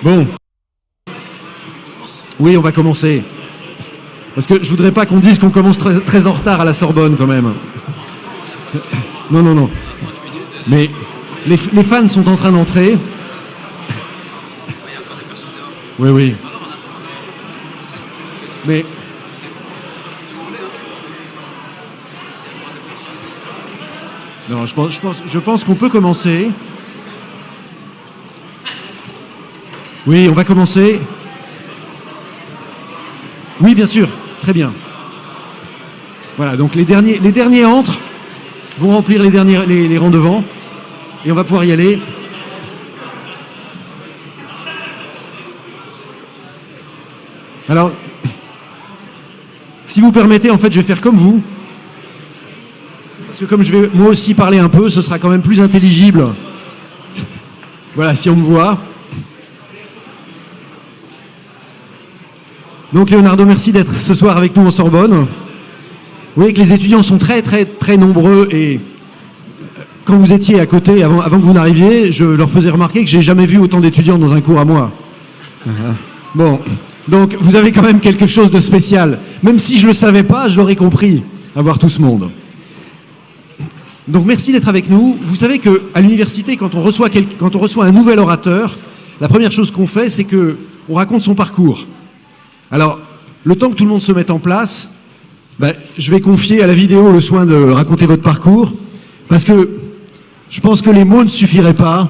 Bon. Oui, on va commencer. Parce que je voudrais pas qu'on dise qu'on commence très, très en retard à la Sorbonne, quand même. Non, non, non. Mais les fans sont en train d'entrer. Oui, oui. Mais... Non, je pense qu'on peut commencer. Oui, on va commencer. Oui, bien sûr. Très bien. Voilà, donc les derniers entrent, vont remplir les rangs devant, et on va pouvoir y aller. Alors, si vous permettez, en fait, je vais faire comme vous. Parce que comme je vais moi aussi parler un peu, ce sera quand même plus intelligible. Voilà, si on me voit. Donc Leonardo, merci d'être ce soir avec nous en Sorbonne. Vous voyez que les étudiants sont très très très nombreux et quand vous étiez à côté, avant que vous n'arriviez, je leur faisais remarquer que j'ai jamais vu autant d'étudiants dans un cours à moi. Bon, donc vous avez quand même quelque chose de spécial. Même si je ne le savais pas, je l'aurais compris, à voir tout ce monde. Donc merci d'être avec nous. Vous savez qu'à l'université, quand on reçoit un nouvel orateur, la première chose qu'on fait, c'est qu'on raconte son parcours. Alors, le temps que tout le monde se mette en place, je vais confier à la vidéo le soin de raconter votre parcours, parce que je pense que les mots ne suffiraient pas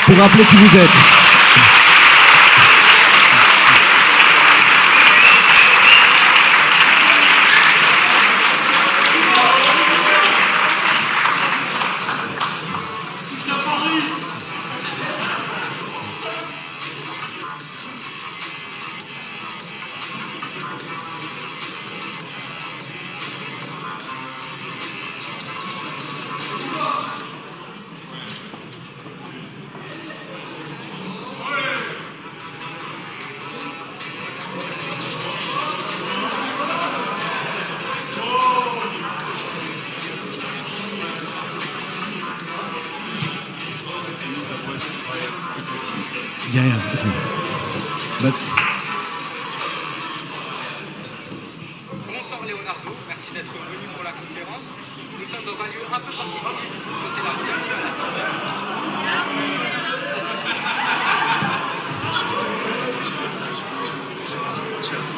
pour rappeler qui vous êtes. Bonsoir Leonardo, merci d'être venu pour la conférence. Nous sommes dans un lieu un peu particulier pour vous souhaiter la bienvenue à la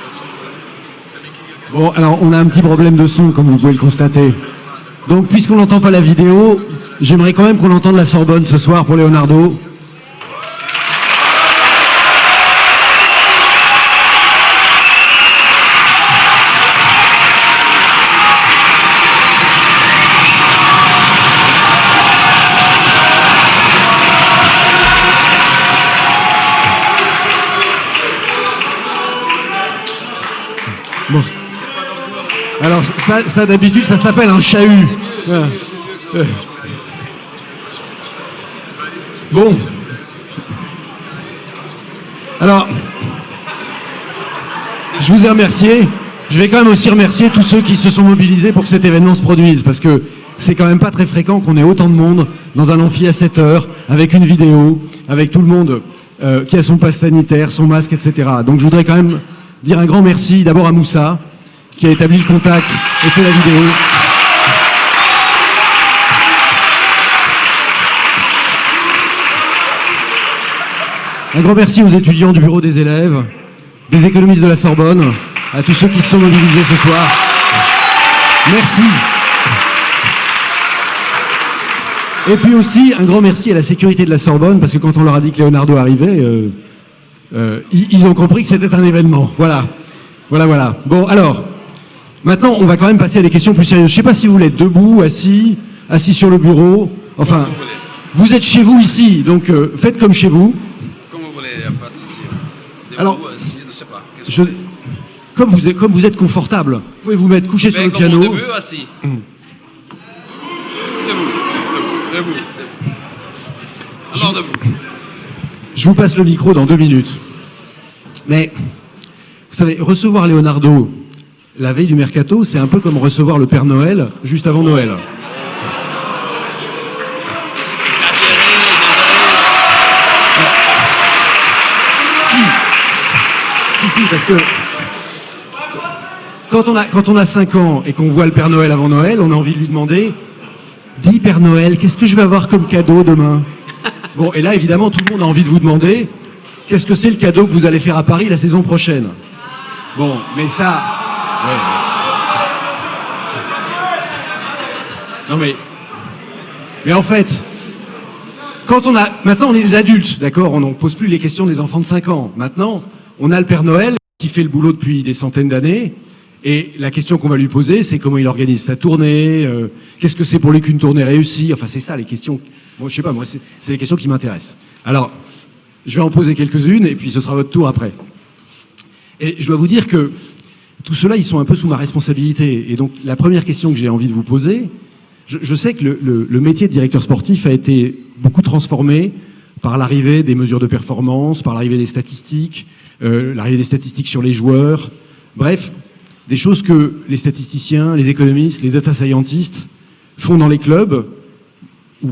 Sorbonne. Bon, alors on a un petit problème de son, comme vous pouvez le constater. Donc, puisqu'on n'entend pas la vidéo, j'aimerais quand même qu'on entende la Sorbonne ce soir pour Leonardo. Bon. Alors ça d'habitude ça s'appelle un chahut. Bon. Alors, je vous ai remercié. Je vais quand même aussi remercier tous ceux qui se sont mobilisés pour que cet événement se produise, parce que c'est quand même pas très fréquent qu'on ait autant de monde dans un amphi à 7 heures, avec une vidéo, avec tout le monde qui a son passe sanitaire, son masque, etc. Donc je voudrais quand même dire un grand merci d'abord à Moussa, qui a établi le contact et fait la vidéo. Un grand merci aux étudiants du bureau des élèves, des économistes de la Sorbonne, à tous ceux qui se sont mobilisés ce soir. Merci. Et puis aussi, un grand merci à la sécurité de la Sorbonne, parce que quand on leur a dit que Leonardo arrivait, ils ont compris que c'était un événement. Voilà. Voilà. Bon, alors, maintenant, on va quand même passer à des questions plus sérieuses. Je ne sais pas si vous voulez être debout, assis sur le bureau. Enfin, vous êtes chez vous ici, donc faites comme chez vous. Comme vous voulez, il n'y a pas de souci. Alors, assis, je ne sais pas. Comme vous êtes confortable, vous pouvez vous mettre couché sur le piano. Debout, assis. Debout. Alors, debout. Je vous passe le micro dans 2 minutes. Mais, vous savez, recevoir Leonardo la veille du mercato, c'est un peu comme recevoir le Père Noël juste avant Noël. si, parce que quand on a 5 ans et qu'on voit le Père Noël avant Noël, on a envie de lui demander, dis Père Noël, qu'est-ce que je vais avoir comme cadeau demain? Bon, et là, évidemment, tout le monde a envie de vous demander, qu'est-ce que c'est le cadeau que vous allez faire à Paris la saison prochaine? Bon, mais ça... Ouais. Non mais en fait, maintenant on est des adultes, d'accord? On ne pose plus les questions des enfants de 5 ans. Maintenant, on a le Père Noël qui fait le boulot depuis des centaines d'années. Et la question qu'on va lui poser, c'est comment il organise sa tournée, qu'est-ce que c'est pour lui qu'une tournée réussie. Enfin, c'est ça les questions. Bon, je sais pas, moi, c'est les questions qui m'intéressent. Alors, je vais en poser quelques-unes et puis ce sera votre tour après. Et je dois vous dire que tout cela, ils sont un peu sous ma responsabilité. Et donc, la première question que j'ai envie de vous poser, je sais que le métier de directeur sportif a été beaucoup transformé par l'arrivée des mesures de performance, par l'arrivée des statistiques, l'arrivée des statistiques sur les joueurs. Bref, des choses que les statisticiens, les économistes, les data scientists font dans les clubs où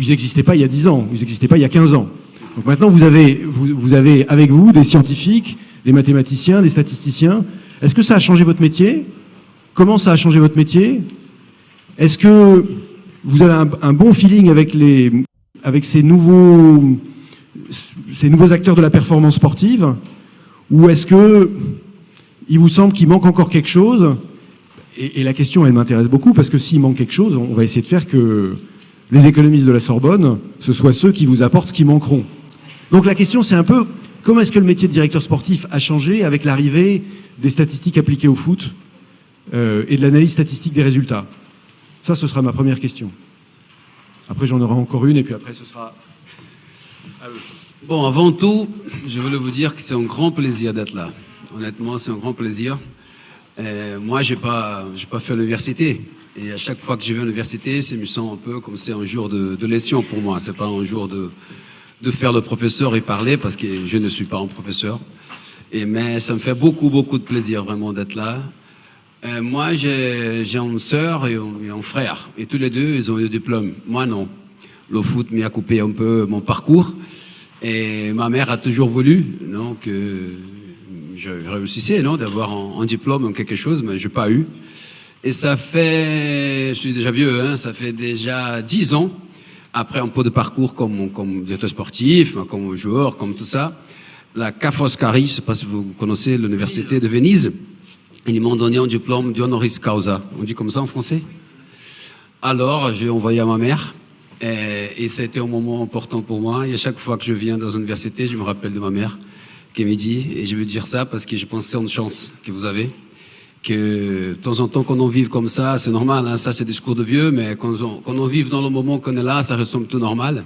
ils n'existaient pas il y a 10 ans, où ils n'existaient pas il y a 15 ans. Donc maintenant, vous avez avec vous des scientifiques, des mathématiciens, des statisticiens. Est-ce que ça a changé votre métier? Comment ça a changé votre métier? Est-ce que vous avez un bon feeling avec ces nouveaux acteurs de la performance sportive? Ou est-ce que il vous semble qu'il manque encore quelque chose? Et la question, elle m'intéresse beaucoup, parce que s'il manque quelque chose, on va essayer de faire que les économistes de la Sorbonne, ce soient ceux qui vous apportent ce qui manqueront. Donc la question, c'est un peu, comment est-ce que le métier de directeur sportif a changé avec l'arrivée des statistiques appliquées au foot et de l'analyse statistique des résultats? Ça, ce sera ma première question. Après, j'en aurai encore une, et puis après, ce sera à eux. Bon, avant tout, je voulais vous dire que c'est un grand plaisir d'être là. Honnêtement, c'est un grand plaisir. Moi, j'ai pas fait l'université. Et à chaque fois que je vais à l'université, je me sens un peu comme c'est un jour de leçon pour moi. C'est pas un jour de faire le professeur et parler, parce que je ne suis pas un professeur. Mais ça me fait beaucoup, beaucoup de plaisir vraiment d'être là. Moi, j'ai une sœur et un frère. Et tous les deux, ils ont eu le diplôme. Moi, non. Le foot m'y a coupé un peu mon parcours. Et ma mère a toujours voulu, non, que je réussissais, non, d'avoir un diplôme ou quelque chose, mais j'ai pas eu. Et ça fait, je suis déjà vieux, hein, ça fait déjà 10 ans, après un peu de parcours comme directeur sportif, comme joueur, comme tout ça, la Ca' Foscari, je sais pas si vous connaissez l'université de Venise, ils m'ont donné un diplôme d'honoris causa. On dit comme ça en français? Alors, j'ai envoyé à ma mère, et ça a été un moment important pour moi. Et à chaque fois que je viens dans une université, je me rappelle de ma mère, qui me dit, et je veux dire ça parce que je pense que c'est une chance que vous avez, que de temps en temps qu'on en vive comme ça, c'est normal, hein, ça c'est discours de vieux, mais quand on vive dans le moment qu'on est là, ça ressemble tout normal.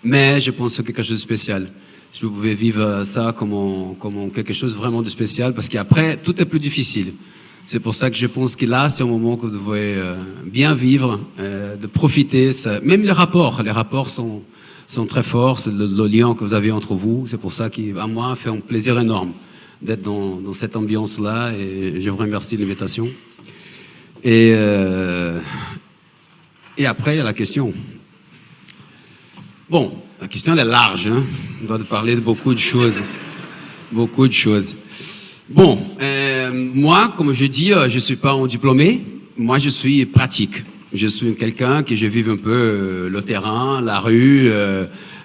Mais je pense que c'est quelque chose de spécial. Si vous pouvez vivre ça comme quelque chose vraiment de spécial, parce qu'après, tout est plus difficile. C'est pour ça que je pense que là, c'est un moment que vous devez bien vivre, de profiter. Même les rapports sont très forts, c'est le lien que vous avez entre vous. C'est pour ça qu'à moi, fait un plaisir énorme d'être dans cette ambiance-là, et je vous remercie de l'invitation. Et après, il y a la question. Bon, la question, elle est large, hein. On doit parler de beaucoup de choses. Beaucoup de choses. Bon, moi, comme je dis, je suis pas un diplômé. Moi, je suis pratique. Je suis quelqu'un qui je vive un peu le terrain, la rue,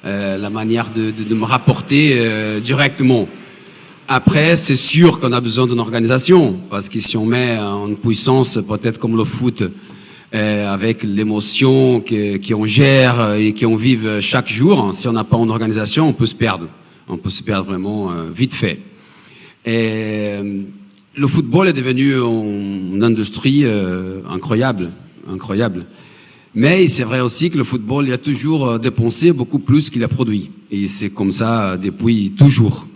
la manière de me rapporter directement. Après, c'est sûr qu'on a besoin d'une organisation, parce que si on met en puissance, peut-être comme le foot, avec l'émotion qu'on gère et qu'on vive chaque jour, si on n'a pas une organisation, on peut se perdre. On peut se perdre vraiment vite fait. Et le football est devenu une industrie incroyable. Mais c'est vrai aussi que le football, il a toujours dépensé beaucoup plus qu'il a produit. Et c'est comme ça depuis toujours.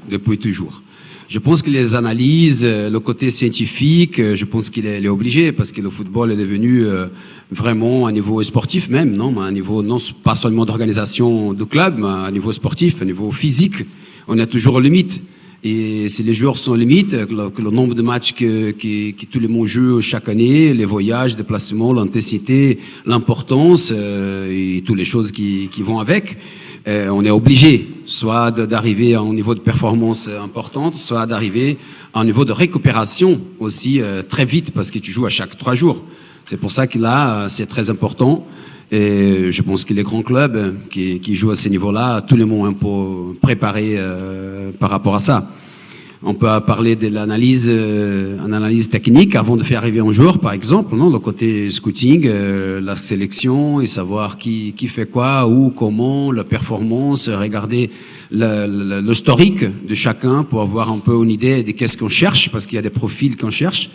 Je pense que les analyses, le côté scientifique, je pense qu'il est obligé, parce que le football est devenu vraiment à niveau sportif même, non, à un niveau non pas seulement d'organisation de club, mais à un niveau sportif, à un niveau physique, on a toujours limite. Et si les joueurs sont limites, que le nombre de matchs que tout le monde joue chaque année, les voyages, les déplacements, l'intensité, l'importance et toutes les choses qui vont avec, on est obligé. soit d'arriver à un niveau de performance importante, soit d'arriver à un niveau de récupération aussi très vite, parce que tu joues à chaque 3 jours. C'est pour ça que là, c'est très important. Et je pense que les grands clubs qui jouent à ces niveaux-là, tous les mots un peu préparés par rapport à ça. On peut parler de l'analyse, une analyse technique avant de faire arriver un joueur, par exemple, non, le côté scouting, la sélection et savoir qui fait quoi, où, comment, la performance, regarder le historique de chacun pour avoir un peu une idée de qu'est-ce qu'on cherche, parce qu'il y a des profils qu'on cherche.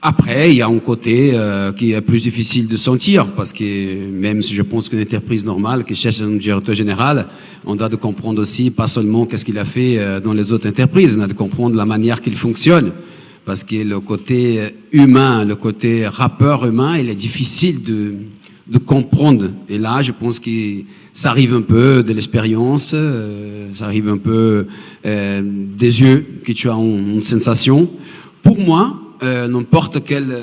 Après, il y a un côté qui est plus difficile de sentir, parce que même si je pense qu'une entreprise normale qui cherche un directeur général, on doit de comprendre aussi pas seulement qu'est-ce qu'il a fait dans les autres entreprises, on a de comprendre la manière qu'il fonctionne, parce que le côté humain, le côté rappeur humain, il est difficile de comprendre. Et là, je pense que ça arrive un peu de l'expérience, ça arrive un peu des yeux que tu as une sensation. Pour moi, n'importe quel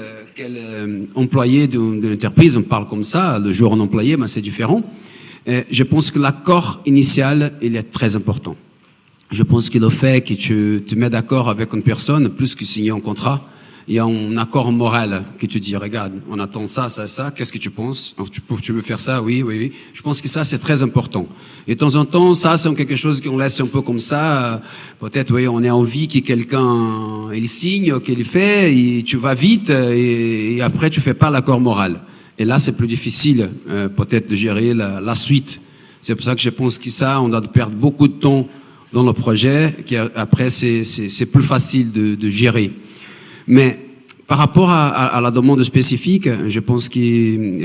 employé d'une entreprise, on parle comme ça, le jour en employé, mais c'est différent. Je pense que l'accord initial, il est très important. Je pense que le fait que tu te mets d'accord avec une personne, plus que signer un contrat, il y a un accord moral que tu dis, regarde, on attend ça, qu'est-ce que tu penses? Tu veux faire ça? Oui, oui, oui. Je pense que ça, c'est très important. Et de temps en temps, ça, c'est quelque chose qu'on laisse un peu comme ça. Peut-être, oui, on a envie que quelqu'un, il signe, qu'il fait, et tu vas vite, et après, tu fais pas l'accord moral. Et là, c'est plus difficile, peut-être, de gérer la suite. C'est pour ça que je pense que ça, on a de perdre beaucoup de temps dans le projet, qu'après, c'est plus facile de gérer. Mais par rapport à la demande spécifique, je pense qu'une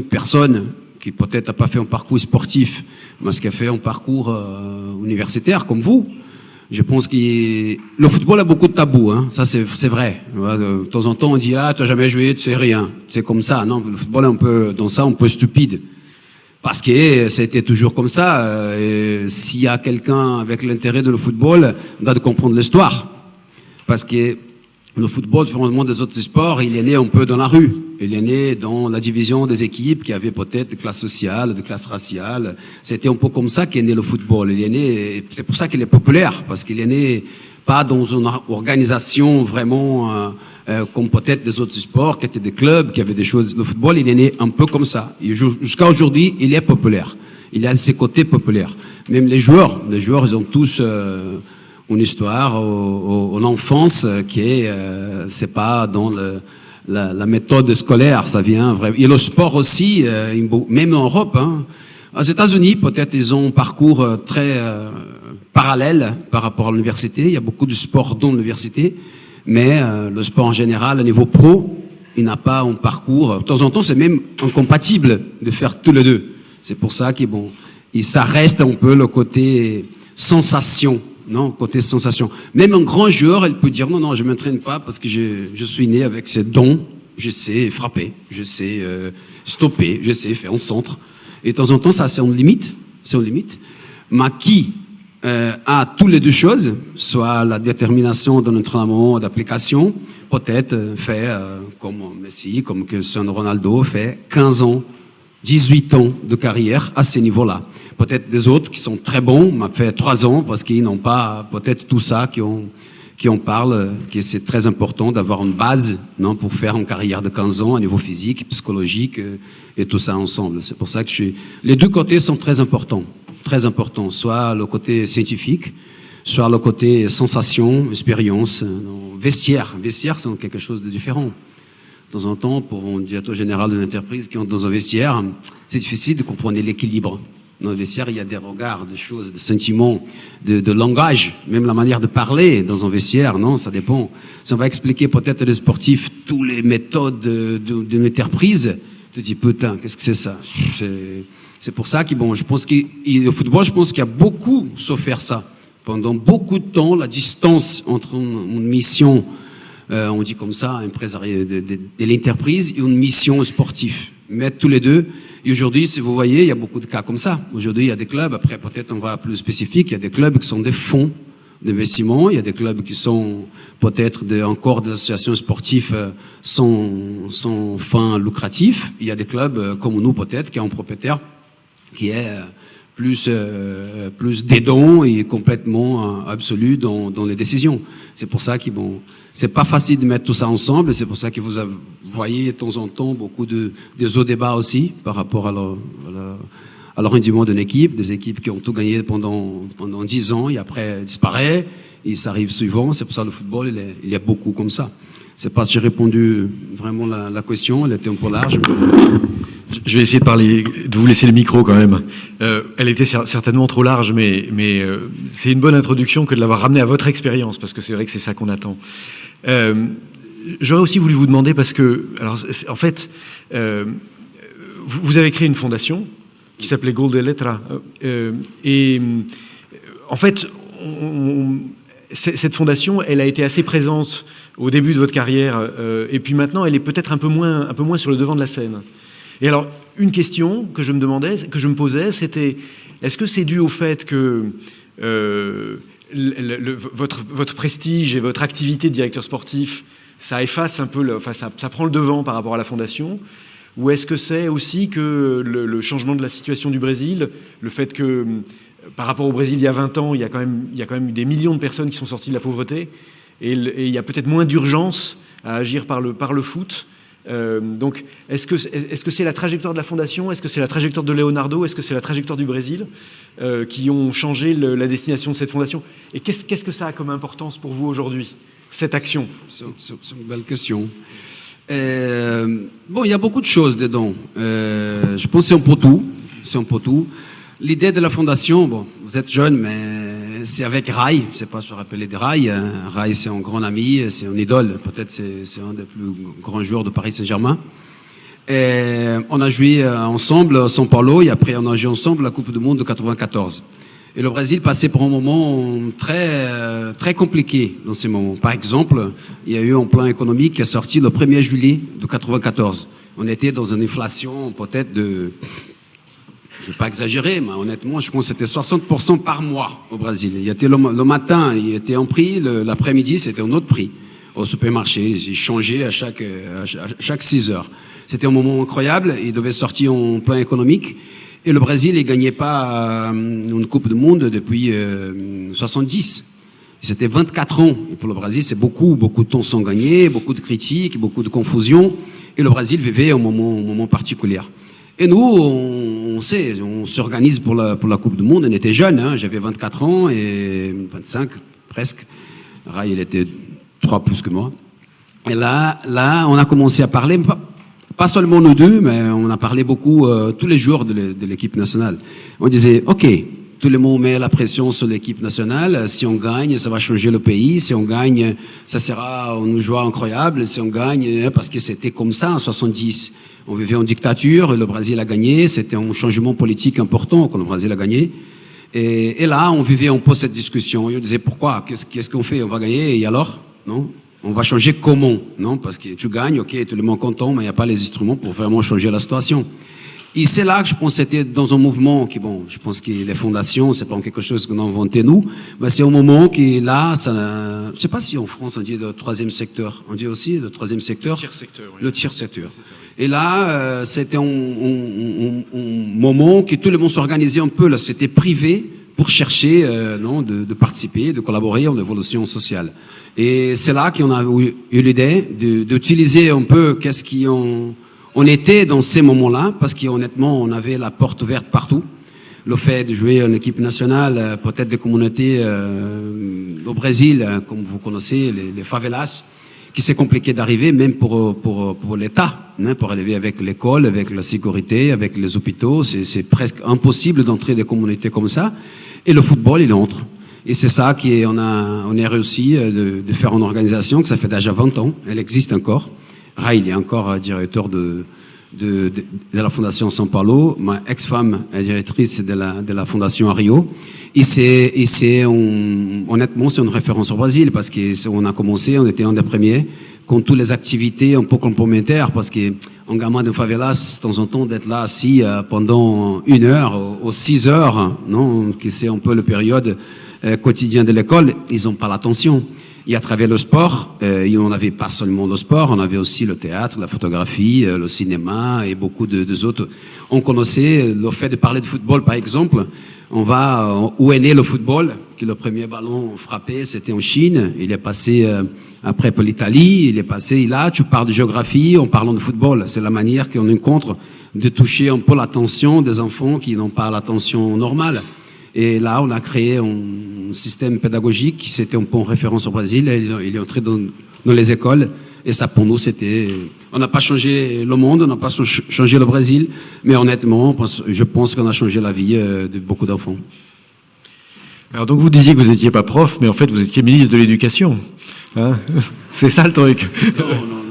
personne qui peut-être n'a pas fait un parcours sportif, mais qui a fait un parcours universitaire comme vous, je pense que le football a beaucoup de tabous, hein. Ça c'est vrai. De temps en temps on dit tu n'as jamais joué, tu sais rien. C'est comme ça. Non, le football est un peu dans ça, un peu stupide. Parce que c'était toujours comme ça. S'il y a quelqu'un avec l'intérêt de le football, on doit comprendre l'histoire. Parce que le football, différemment des autres sports, il est né un peu dans la rue. Il est né dans la division des équipes qui avaient peut-être des classes sociales, des classes raciales. C'était un peu comme ça qu'est né le football. Il est né, c'est pour ça qu'il est populaire, parce qu'il est né pas dans une organisation vraiment comme peut-être des autres sports, qui étaient des clubs, qui avaient des choses. Le football, il est né un peu comme ça. Jusqu'à aujourd'hui, il est populaire. Il a ses côtés populaires. Même les joueurs, ils ont tous une histoire en enfance qui est, c'est pas dans la méthode scolaire, ça vient vraiment. Et le sport aussi, même en Europe, hein. Aux États-Unis, peut-être ils ont un parcours très parallèle par rapport à l'université. Il y a beaucoup de sport dans l'université, mais le sport en général, au niveau pro, il n'a pas un parcours. De temps en temps, c'est même incompatible de faire tous les deux. C'est pour ça que bon, ça reste un peu le côté sensation. Non, côté sensation. Même un grand joueur, il peut dire non, je m'entraîne pas parce que je suis né avec ces dons. Je sais frapper, je sais stopper, je sais faire un centre. Et de temps en temps, ça c'est une limite. Mais qui a toutes les deux choses, soit la détermination d'un entraînement, d'application, peut-être fait comme Messi, comme Cristiano Ronaldo, fait 15 ans, 18 ans de carrière à ces niveaux-là. Peut-être des autres qui sont très bons, m'a fait 3 ans parce qu'ils n'ont pas peut-être tout ça qui en parle, que c'est très important d'avoir une base, non, pour faire une carrière de 15 ans à niveau physique, psychologique et tout ça ensemble. C'est pour ça que les deux côtés sont très importants, soit le côté scientifique, soit le côté sensation, expérience, vestiaire, c'est quelque chose de différent. De temps en temps, pour un directeur général d'une entreprise qui est dans un vestiaire, c'est difficile de comprendre l'équilibre. Dans le vestiaire, il y a des regards, des choses, des sentiments, de langage, même la manière de parler dans un vestiaire, non, ça dépend. Si on va expliquer peut-être aux sportifs toutes les méthodes d'une entreprise, tu te dis, putain, qu'est-ce que c'est ça? C'est pour ça que, bon, je pense que le football, je pense qu'il y a beaucoup souffert ça. Pendant beaucoup de temps, la distance entre une mission, on dit comme ça, de l'entreprise et une mission sportive. Mettre tous les deux. Et aujourd'hui, si vous voyez, il y a beaucoup de cas comme ça. Aujourd'hui, il y a des clubs, après peut-être on va plus spécifique, il y a des clubs qui sont des fonds d'investissement, il y a des clubs qui sont peut-être encore des associations sportives sans fin lucratif, il y a des clubs comme nous peut-être, qui ont un propriétaire qui est plus d'aidant et complètement absolu dans les décisions. C'est pour ça qu'ils c'est pas facile de mettre tout ça ensemble. C'est pour ça que vous voyez de temps en temps beaucoup des hauts débats aussi par rapport à leur rendement d'une équipe, des équipes qui ont tout gagné pendant 10 ans et après disparaît, et ça arrive suivant. C'est pour ça le football, il y a beaucoup comme ça. C'est pas si j'ai répondu vraiment la question, elle était un peu large. Je vais essayer de vous laisser le micro quand même. Elle était certainement trop large, mais c'est une bonne introduction que de l'avoir ramenée à votre expérience, parce que c'est vrai que c'est ça qu'on attend. J'aurais aussi voulu vous demander, parce que, alors, en fait, vous avez créé une fondation qui s'appelait Gol de Letra, et en fait, cette fondation, elle a été assez présente au début de votre carrière, et puis maintenant, elle est peut-être un peu moins sur le devant de la scène. Et alors, une question que je me posais, c'était, est-ce que c'est dû au fait que votre prestige et votre activité de directeur sportif, ça efface un peu, ça prend le devant par rapport à la fondation, ou est-ce que c'est aussi que le changement de la situation du Brésil, le fait que par rapport au Brésil il y a 20 ans, il y a quand même des millions de personnes qui sont sorties de la pauvreté, et il y a peut-être moins d'urgence à agir par le foot. Donc, est-ce que c'est la trajectoire de la fondation, est-ce que c'est la trajectoire de Leonardo, est-ce que c'est la trajectoire du Brésil qui ont changé la destination de cette fondation? Et qu'est-ce que ça a comme importance pour vous aujourd'hui, cette action? C'est une belle question. Il y a beaucoup de choses dedans. Je pense que c'est un peu tout. L'idée de la fondation, vous êtes jeune, mais c'est avec Rai. Je ne sais pas si vous vous rappelez de Rai. Rai, c'est un grand ami, c'est un idole. Peut-être c'est un des plus grands joueurs de Paris Saint-Germain. Et on a joué ensemble à São Paulo et après on a joué ensemble la Coupe du Monde de 94. Et le Brésil passait par un moment très, très compliqué dans ces moments. Par exemple, il y a eu un plan économique qui est sorti le 1er juillet de 94. On était dans une inflation peut-être je ne vais pas exagérer, mais honnêtement, je pense que c'était 60% par mois au Brésil. Il y était le matin, il était un prix, l'après-midi, c'était un autre prix au supermarché. Ils changeaient à chaque 6 heures. C'était un moment incroyable. Il devait sortir un plan économique. Et le Brésil, il gagnait pas une Coupe du Monde depuis 70. C'était 24 ans. Et pour le Brésil, c'est beaucoup de temps sans gagner, beaucoup de critiques, beaucoup de confusion. Et le Brésil vivait un moment particulier. Et nous, on s'organise pour la Coupe du Monde. On était jeunes, hein. J'avais 24 ans et 25 presque. Rai, il était 3 plus que moi. Et là, on a commencé à parler, pas seulement nous deux, mais on a parlé beaucoup tous les jours de l'équipe nationale. On disait, OK, tout le monde met la pression sur l'équipe nationale. Si on gagne, ça va changer le pays. Si on gagne, ça sera une joie incroyable. Si on gagne, parce que c'était comme ça en 70. On vivait en dictature, le Brésil a gagné, c'était un changement politique important quand le Brésil a gagné. Et là, on vivait un peu cette discussion. Et on disait, pourquoi? Qu'est-ce qu'on fait? On va gagner, et alors? Non? On va changer comment? Non? Parce que tu gagnes, OK, tout le monde content, mais il n'y a pas les instruments pour vraiment changer la situation. Et c'est là que je pense que c'était dans un mouvement qui, je pense que les fondations, c'est pas quelque chose qu'on a inventé nous, mais c'est un moment qui, là, je sais pas si en France on dit le troisième secteur. On dit aussi le troisième secteur? Le tiers secteur, oui. Le tiers secteur. Et là, c'était un moment que tout le monde s'organisait un peu, là, c'était privé pour chercher, de participer, de collaborer en évolution sociale. Et c'est là qu'on a eu l'idée d'utiliser un peu qu'est-ce on était dans ces moments-là, parce qu'honnêtement, on avait la porte ouverte partout. Le fait de jouer en équipe nationale, peut-être des communautés au Brésil, comme vous connaissez, les favelas, qui c'est compliqué d'arriver, même pour l'État, hein, pour arriver avec l'école, avec la sécurité, avec les hôpitaux. C'est presque impossible d'entrer des communautés comme ça. Et le football, il entre. Et c'est ça on a réussi de faire une organisation que ça fait déjà 20 ans. Elle existe encore. Rai, il est encore directeur de la Fondation São Paulo. Ma ex-femme est directrice de la Fondation à Rio. Honnêtement, c'est une référence au Brésil parce qu'on a commencé, on était un des premiers, com toutes les activités un peu complémentaires parce qu'un gamin de favelas, de temps en temps, d'être là assis pendant 1 heure ou 6 heures, non, qui c'est un peu la période quotidienne de l'école, ils n'ont pas l'attention. Et à travers le sport, on n'avait pas seulement le sport, on avait aussi le théâtre, la photographie, le cinéma et beaucoup de autres. On connaissait le fait de parler de football, par exemple. On va où est né le football, que le premier ballon frappé, c'était en Chine. Il est passé après pour l'Italie, il est passé là. Tu parles de géographie en parlant de football. C'est la manière qu'on rencontre de toucher un peu l'attention des enfants qui n'ont pas l'attention normale. Et là, on a créé un système pédagogique qui c'était un peu en référence au Brésil. Il est entré dans les écoles. Et ça, pour nous, c'était... On n'a pas changé le monde, on n'a pas changé le Brésil. Mais honnêtement, je pense qu'on a changé la vie de beaucoup d'enfants. Alors donc vous disiez que vous n'étiez pas prof, mais en fait vous étiez ministre de l'Éducation. Hein, c'est ça le truc. Non.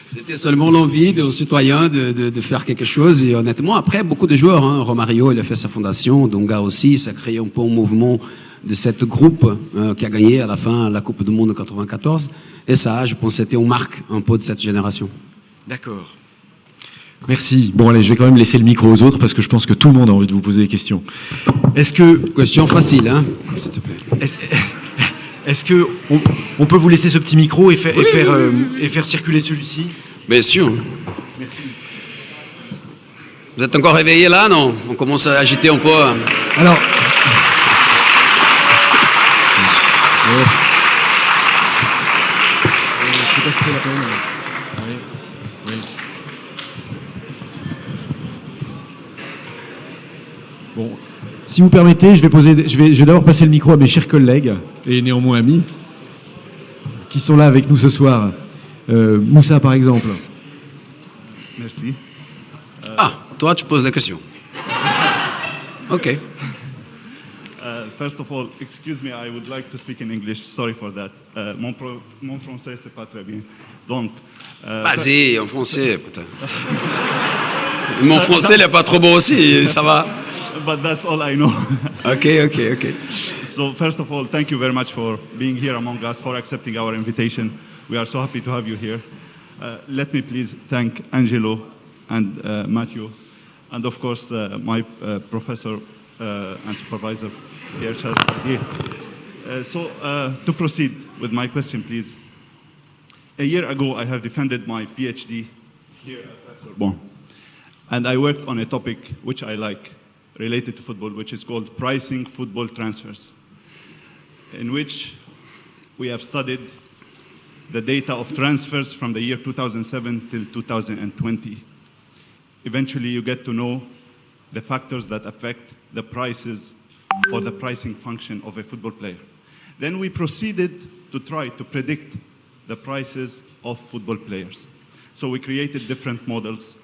C'était seulement l'envie d'un citoyen de faire quelque chose. Et honnêtement, après, beaucoup de joueurs, Romario, il a fait sa fondation, Dunga aussi, ça a créé un peu un mouvement de cette groupe qui a gagné à la fin la Coupe du Monde en 94. Et ça, je pense, c'était une marque un peu de cette génération. D'accord. Merci. Bon, allez, je vais quand même laisser le micro aux autres parce que je pense que tout le monde a envie de vous poser des questions. Est-ce que... Question facile, s'il te plaît. Est-ce que on peut vous laisser ce petit micro et faire circuler celui-ci? Bien sûr. Merci. Vous êtes encore réveillés là, non? On commence à agiter un peu. Alors... Je sais pas si c'est la peine. Oui. Bon, si vous permettez, je vais d'abord passer le micro à mes chers collègues et néanmoins amis qui sont là avec nous ce soir. Moussa, par exemple. Merci. Toi, tu poses la question. OK. First of all, excuse me, I would like to speak in English. Sorry for that. Mon français, c'est pas très bien. Donc... Vas-y, en français, putain. Mon français, il n'est pas trop beau aussi, ça va. But that's all I know. Okay. So first of all, thank you very much for being here among us, for accepting our invitation. We are so happy to have you here. Let me please thank Angelo and Matthew, and of course my professor and supervisor here, Charles. So to proceed with my question, please. A year ago, I have defended my PhD here at Sorbonne, and I worked on a topic which I like, related to football, which is called pricing football transfers, in which we have studied the data of transfers from the year 2007 till 2020. Eventually, you get to know the factors that affect the prices or the pricing function of a football player. Then we proceeded to try to predict the prices of football players. So we created different models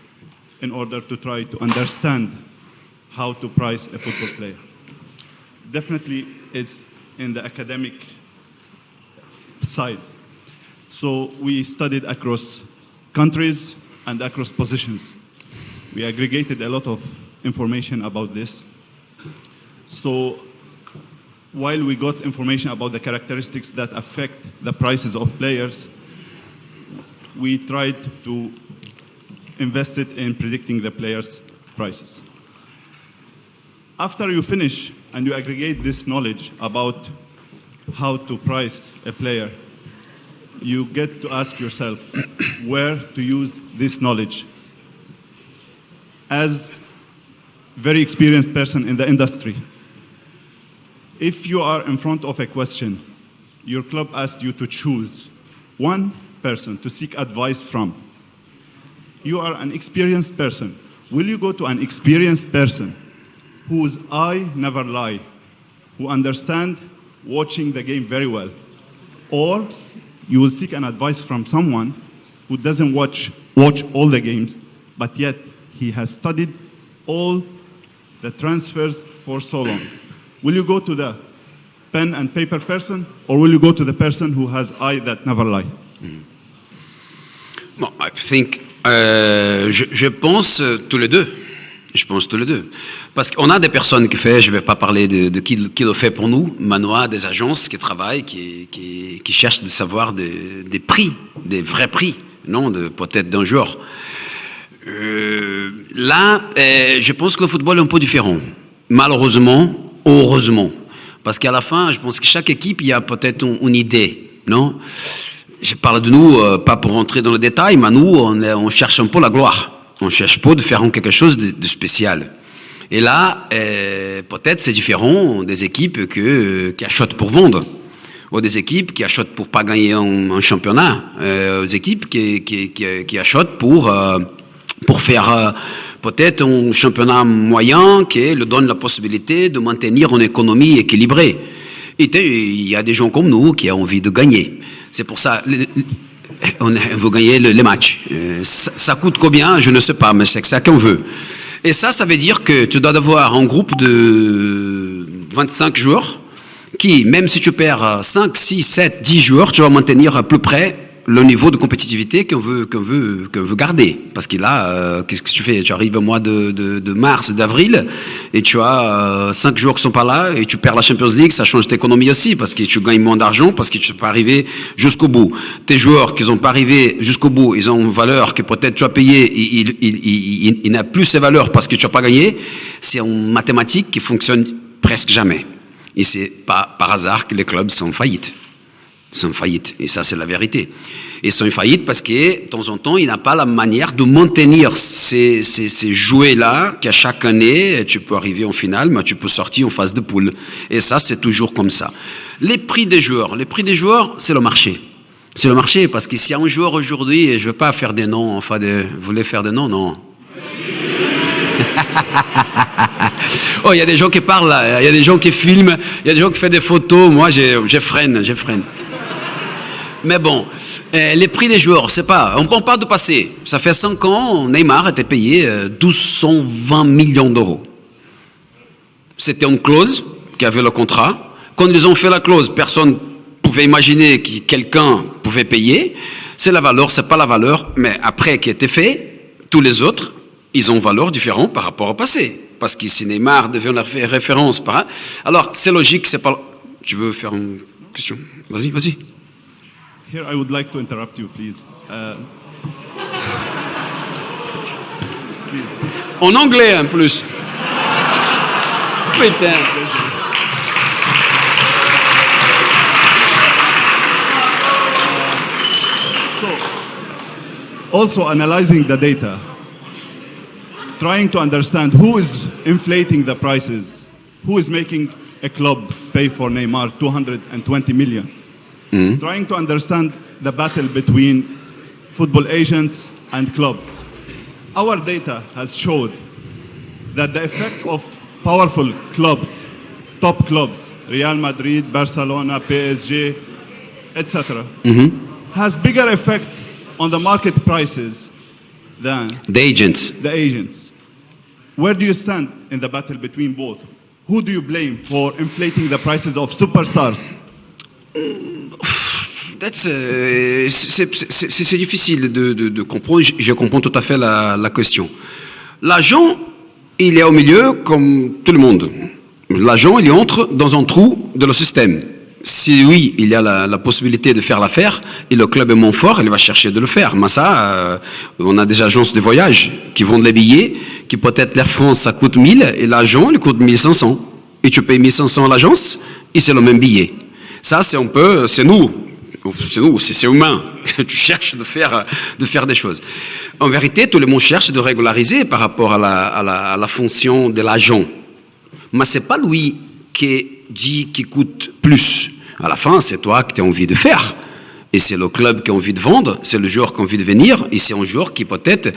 in order to try to understand how to price a football player. Definitely, it's in the academic side. So we studied across countries and across positions. We aggregated a lot of information about this. So while we got information about the characteristics that affect the prices of players, we tried to invest it in predicting the players' prices. After you finish and you aggregate this knowledge about how to price a player, you get to ask yourself where to use this knowledge. As a very experienced person in the industry, if you are in front of a question, your club asked you to choose one person to seek advice from. You are an experienced person. Will you go to an experienced person whose eye never lie, who understand watching the game very well? Or you will seek an advice from someone who doesn't watch all the games, but yet he has studied all the transfers for so long. Will you go to the pen and paper person, or will you go to the person who has eye that never lie? Bon, I think, je pense tous les deux. Je pense tous les deux. Parce qu'on a des personnes qui font, je ne vais pas parler de qui le fait pour nous, Manoa, des agences qui travaillent, qui cherchent de savoir des prix, des vrais prix, non peut-être d'un genre. Là, je pense que le football est un peu différent. Malheureusement, heureusement. Parce qu'à la fin, je pense que chaque équipe, il y a peut-être une idée, non? Je parle de nous, pas pour rentrer dans le détail, mais nous, on cherche un peu la gloire. On cherche pas de faire quelque chose de spécial. Et là, peut-être c'est différent des équipes qui achètent pour vendre, ou des équipes qui achètent pour pas gagner un championnat, des équipes qui achètent pour faire peut-être un championnat moyen qui leur donne la possibilité de maintenir une économie équilibrée. Et il y a des gens comme nous qui ont envie de gagner. C'est pour ça, on veut gagner les matchs. Ça coûte combien? Je ne sais pas, mais c'est que ça qu'on veut. Et ça veut dire que tu dois avoir un groupe de 25 joueurs qui, même si tu perds 5, 6, 7, 10 joueurs, tu vas maintenir à peu près le niveau de compétitivité qu'on veut garder. Parce que là, qu'est-ce que tu fais? Tu arrives au mois de mars, d'avril, et tu as 5 joueurs qui sont pas là, et tu perds la Champions League, ça change l'économie aussi, parce que tu gagnes moins d'argent, parce que tu ne peux pas arriver jusqu'au bout. Tes joueurs qui sont pas arrivés jusqu'au bout, ils ont une valeur que peut-être tu as payé, il n'a plus ces valeurs parce que tu n'as pas gagné. C'est une mathématique qui fonctionne presque jamais. Et c'est pas par hasard que les clubs sont en faillite. Sont en faillite. Et ça, c'est la vérité. Ils sont en faillite parce que, de temps en temps, il n'a pas la manière de maintenir ces jouets-là, qu'à chaque année, tu peux arriver en finale, mais tu peux sortir en phase de poule. Et ça, c'est toujours comme ça. Les prix des joueurs, c'est le marché. C'est le marché, parce que s'il y a un joueur aujourd'hui, et je ne veux pas faire des noms, vous voulez faire des noms? Non. Oh, il y a des gens qui parlent là, il y a des gens qui filment, il y a des gens qui font des photos, moi, je freine. Mais bon, les prix des joueurs, c'est pas, on parle de passé. Ça fait 5 ans, Neymar était payé 1220 millions d'euros. C'était une clause qui avait le contrat. Quand ils ont fait la clause, personne pouvait imaginer que quelqu'un pouvait payer. C'est la valeur, c'est pas la valeur, mais après qui était fait, tous les autres, ils ont une valeur différente par rapport au passé. Parce que si Neymar devient la référence, alors c'est logique, c'est pas. Tu veux faire une question? Vas-y. Here, I would like to interrupt you, please. En anglais, en plus. Putain. So, also analyzing the data, trying to understand who is inflating the prices, who is making a club pay for Neymar 220 million. Trying to understand the battle between football agents and clubs. Our data has showed that the effect of powerful clubs, top clubs, Real Madrid, Barcelona, PSG, etc., has bigger effect on the market prices than The agents. the agents. Where do you stand in the battle between both? Who do you blame for inflating the prices of superstars? C'est difficile de comprendre. Je comprends tout à fait la question. L'agent, il est au milieu comme tout le monde. L'agent, il entre dans un trou de le système. Si oui, il y a la possibilité de faire l'affaire et le club est moins fort, il va chercher de le faire. Mais ça, on a des agences de voyage qui vendent les billets, qui peut-être l'Air France, ça coûte 1000 et l'agent, il coûte 1500. Et tu payes 1500 à l'agence et c'est le même billet. Ça, c'est un peu, c'est nous, c'est humain. Tu cherches de faire des choses. En vérité, tout le monde cherche de régulariser par rapport à la fonction de l'agent. Mais c'est pas lui qui dit qu'il coûte plus. À la fin, c'est toi qui as envie de faire. Et c'est le club qui a envie de vendre, c'est le joueur qui a envie de venir, et c'est un joueur qui peut-être...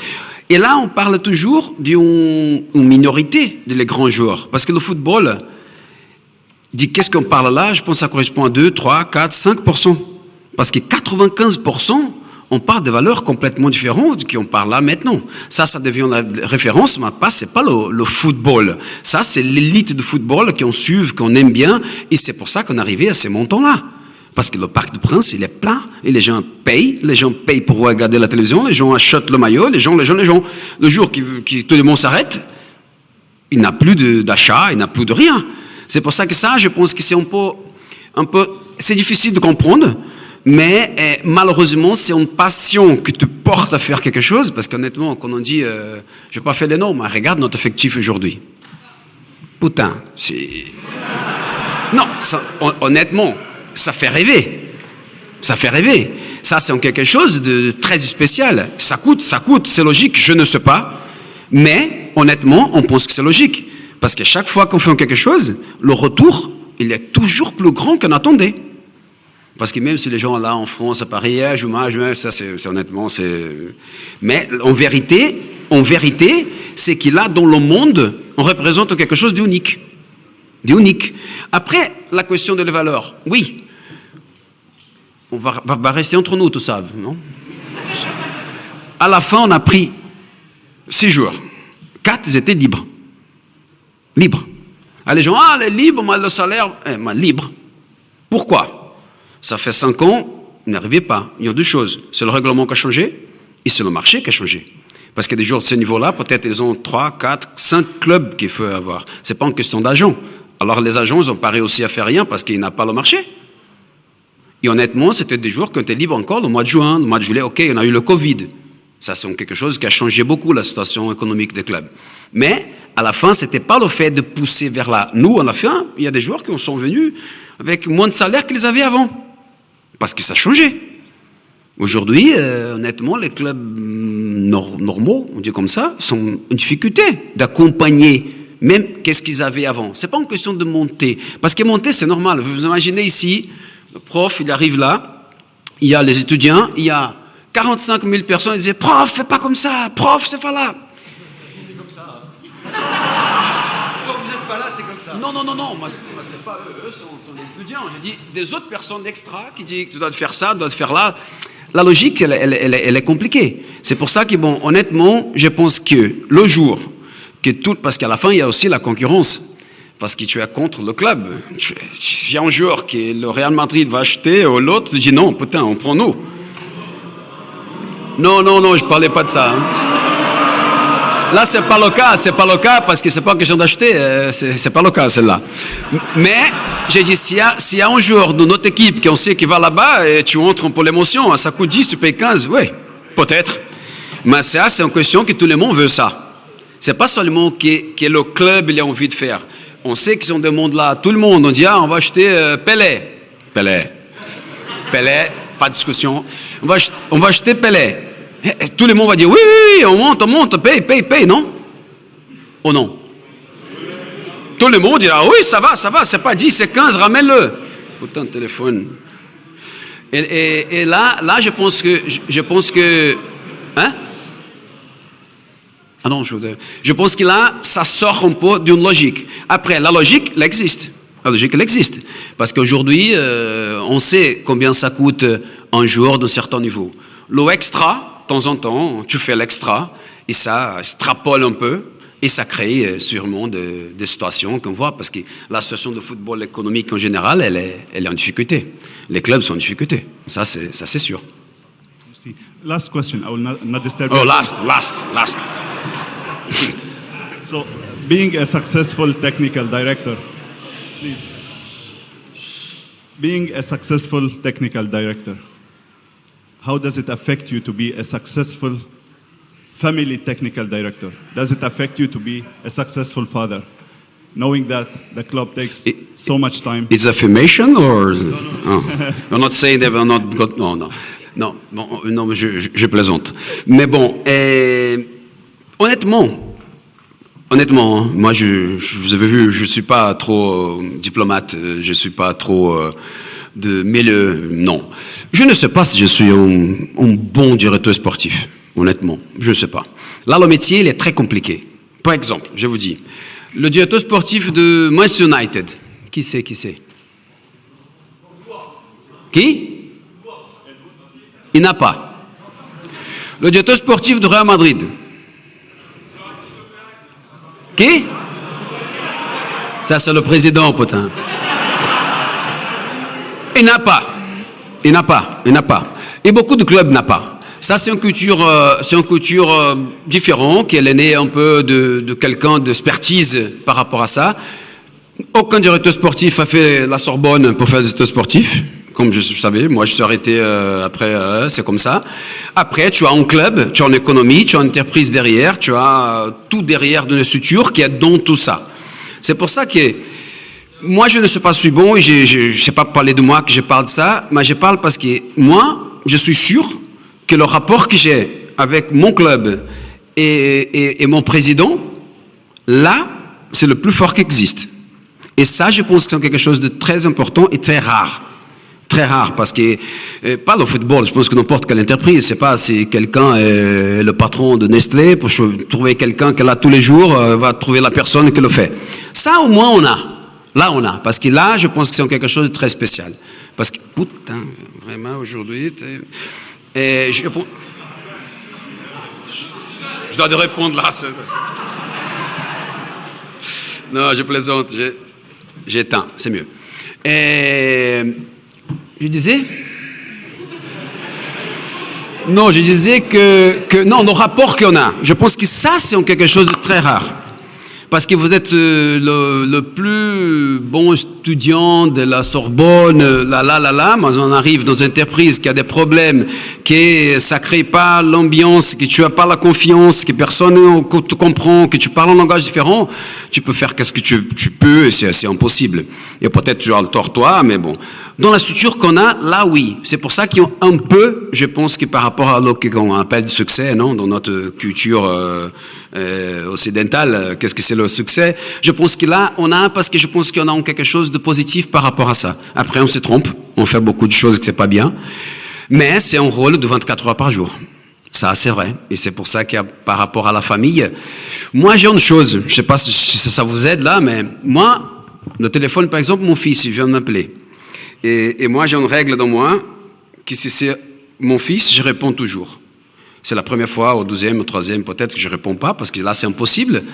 Et là, on parle toujours d'une minorité des grands joueurs. Parce que le football, dit qu'est-ce qu'on parle là? Je pense que ça correspond à 2, 3, 4, 5%. Parce que 95%, on parle de valeurs complètement différentes qu'on parle là maintenant. Ça devient la référence, mais c'est pas le football. Ça, c'est l'élite du football qu'on suit, qu'on aime bien, et c'est pour ça qu'on est arrivé à ces montants-là. Parce que le Parc du Prince, il est plein, et les gens payent pour regarder la télévision, les gens achètent le maillot, les gens. Le jour qui tout le monde s'arrête, il n'a plus d'achat, il n'a plus de rien. C'est pour ça que ça, je pense que c'est un peu, c'est difficile de comprendre, mais malheureusement, c'est une passion qui te porte à faire quelque chose, parce qu'honnêtement, quand on dit, je vais pas faire les noms, mais regarde notre effectif aujourd'hui. Putain, c'est... Non, honnêtement, ça fait rêver. Ça fait rêver. Ça, c'est quelque chose de très spécial. Ça coûte, c'est logique, je ne sais pas. Mais, honnêtement, on pense que c'est logique. Parce que chaque fois qu'on fait quelque chose, le retour, il est toujours plus grand qu'on attendait. Parce que même si les gens là en France, à Paris, ça c'est honnêtement, c'est... Mais en vérité, c'est qu'il a dans le monde, on représente quelque chose d'unique. D'unique. Après, la question de les valeurs, oui. On va rester entre nous, tout ça, non? À la fin, on a pris 6 jours. 4, ils étaient libres. Libres. Ah, les gens, les libres, moi, le salaire, moi, libre. Pourquoi? Ça fait 5 ans, ils n'arrivaient pas. Il y a 2 choses. C'est le règlement qui a changé et c'est le marché qui a changé. Parce que des jours de ce niveau-là, peut-être ils ont 3, 4, 5 clubs qu'il faut avoir. C'est pas une question d'agents. Alors les agents, ils n'ont pas réussi à faire rien parce qu'il n'y a pas le marché. Et honnêtement, c'était des jours qui étaient libres encore le mois de juin, le mois de juillet. Ok, on a eu le Covid. Ça, c'est quelque chose qui a changé beaucoup la situation économique des clubs. Mais, à la fin, c'était pas le fait de pousser vers là. Nous, à la fin, il y a des joueurs qui sont venus avec moins de salaire qu'ils avaient avant. Parce que ça a changé. Aujourd'hui, honnêtement, les clubs normaux, on dit comme ça, sont en difficulté d'accompagner même qu'est-ce qu'ils avaient avant. C'est pas une question de monter. Parce que monter, c'est normal. Vous imaginez ici, le prof, il arrive là, il y a les étudiants, il y a 45 000 personnes, ils disaient, prof, fais pas comme ça, prof, c'est pas là. C'est comme ça. Quand vous n'êtes pas là, c'est comme ça. Non, moi c'est pas eux sont les étudiants. J'ai dit des autres personnes extra qui disent que tu dois faire ça, tu dois faire là. La logique, elle est compliquée. C'est pour ça que, bon, honnêtement, je pense que le jour que parce qu'à la fin, il y a aussi la concurrence. Parce que tu es contre le club. S'il y a un joueur que le Real Madrid va acheter ou l'autre, tu dis non, putain, on prend nous. Non, je parlais pas de ça. Hein. Là, c'est pas le cas parce que c'est pas question d'acheter, c'est pas le cas celle-là. Mais, j'ai dit, s'il y a un joueur de notre équipe qu'on sait qu'il va là-bas et tu entres pour l'émotion, ça coûte 10, tu payes 15, oui, peut-être. Mais ça, c'est une question que tout le monde veut ça. C'est pas seulement que le club il a envie de faire. On sait qu'ils ont des mondes là, tout le monde, on dit, on va acheter Pelé, pas de discussion. On va acheter Pelé. Et tout le monde va dire, oui, on monte, paye, non? Ou non? Tout le monde dira, oui, ça va, c'est pas 10, c'est 15, ramène-le. Putain de téléphone. Et là, je pense que, hein? Ah non, je pense que là, ça sort un peu d'une logique. Après, la logique, elle existe. Parce qu'aujourd'hui, on sait combien ça coûte un jour d'un certain niveau. Le extra, de temps en temps, tu fais l'extra, et ça extrapole un peu, et ça crée sûrement des situations qu'on voit, parce que la situation de football économique en général, elle est en difficulté. Les clubs sont en difficulté. Ça, c'est sûr. Last question. I will not disturb you. Oh, last. So, being a successful technical director, please. Being a successful technical director, how does it affect you to be a successful family technical director? Does it affect you to be a successful father, knowing that the club takes so much time? It's affirmation or? No. Oh. You're not saying that we're not got. Non, je plaisante. Mais bon, honnêtement, moi, vous avez vu, je suis pas trop diplomate, je suis pas trop non. Je ne sais pas si je suis un bon directeur sportif, honnêtement, je ne sais pas. Là, le métier, il est très compliqué. Par exemple, je vous dis, le directeur sportif de Manchester United, qui c'est? Qui? Il n'a pas. Le directeur sportif de Real Madrid. Qui? Ça, c'est le président, putain. Il n'a pas. Et beaucoup de clubs n'ont pas. Ça, c'est une culture différente, qui est née un peu de quelqu'un d'expertise par rapport à ça. Aucun directeur sportif a fait la Sorbonne pour faire des directeurs sportifs. Comme je savais, moi je suis arrêté après, c'est comme ça. Après, tu as un club, tu as une économie, tu as une entreprise derrière, tu as tout derrière d'une structure qui est dans tout ça. C'est pour ça que Moi, je ne suis pas si bon, et je ne sais pas parler de moi que je parle de ça, mais je parle parce que moi, je suis sûr que le rapport que j'ai avec mon club et mon président, là, c'est le plus fort qui existe. Et ça, je pense que c'est quelque chose de très important et très rare. Très rare, parce que, pas le football, je pense que n'importe quelle entreprise, c'est pas si quelqu'un est le patron de Nestlé, pour trouver quelqu'un qui est là tous les jours, va trouver la personne qui le fait. Ça, au moins, on a. Là, on a. Parce que là, je pense que c'est quelque chose de très spécial. Parce que, putain, vraiment, aujourd'hui, je dois te répondre là. Non, je plaisante. J'éteins, c'est mieux. Je disais? Non, je disais que non, nos rapports qu'on a, je pense que ça, c'est quelque chose de très rare. Parce que vous êtes le plus bon étudiant de la Sorbonne, mais on arrive dans une entreprise qui a des problèmes, que ça crée pas l'ambiance, que tu as pas la confiance, que personne ne te comprend, que tu parles un langage différent, tu peux faire qu'est-ce que tu peux, et c'est impossible. Et peut-être tu as le tort toi, mais bon. Dans la structure qu'on a, là oui. C'est pour ça qu'ils ont un peu, je pense que par rapport à ce qu'on appelle du succès, non, dans notre culture occidentale, qu'est-ce que c'est le succès? Je pense que là, on a, parce que je pense qu'on a quelque chose de positif par rapport à ça. Après, on se trompe, on fait beaucoup de choses que c'est pas bien, mais c'est un rôle de 24 heures par jour. Ça, c'est vrai. Et c'est pour ça qu'il y a, par rapport à la famille, moi, j'ai une chose, je sais pas si ça vous aide là, mais moi, le téléphone, par exemple, mon fils, il vient de m'appeler. Et moi, j'ai une règle dans moi, que si c'est mon fils, je réponds toujours. C'est la première fois, au deuxième, au troisième, peut-être que je ne réponds pas, parce que là, c'est impossible.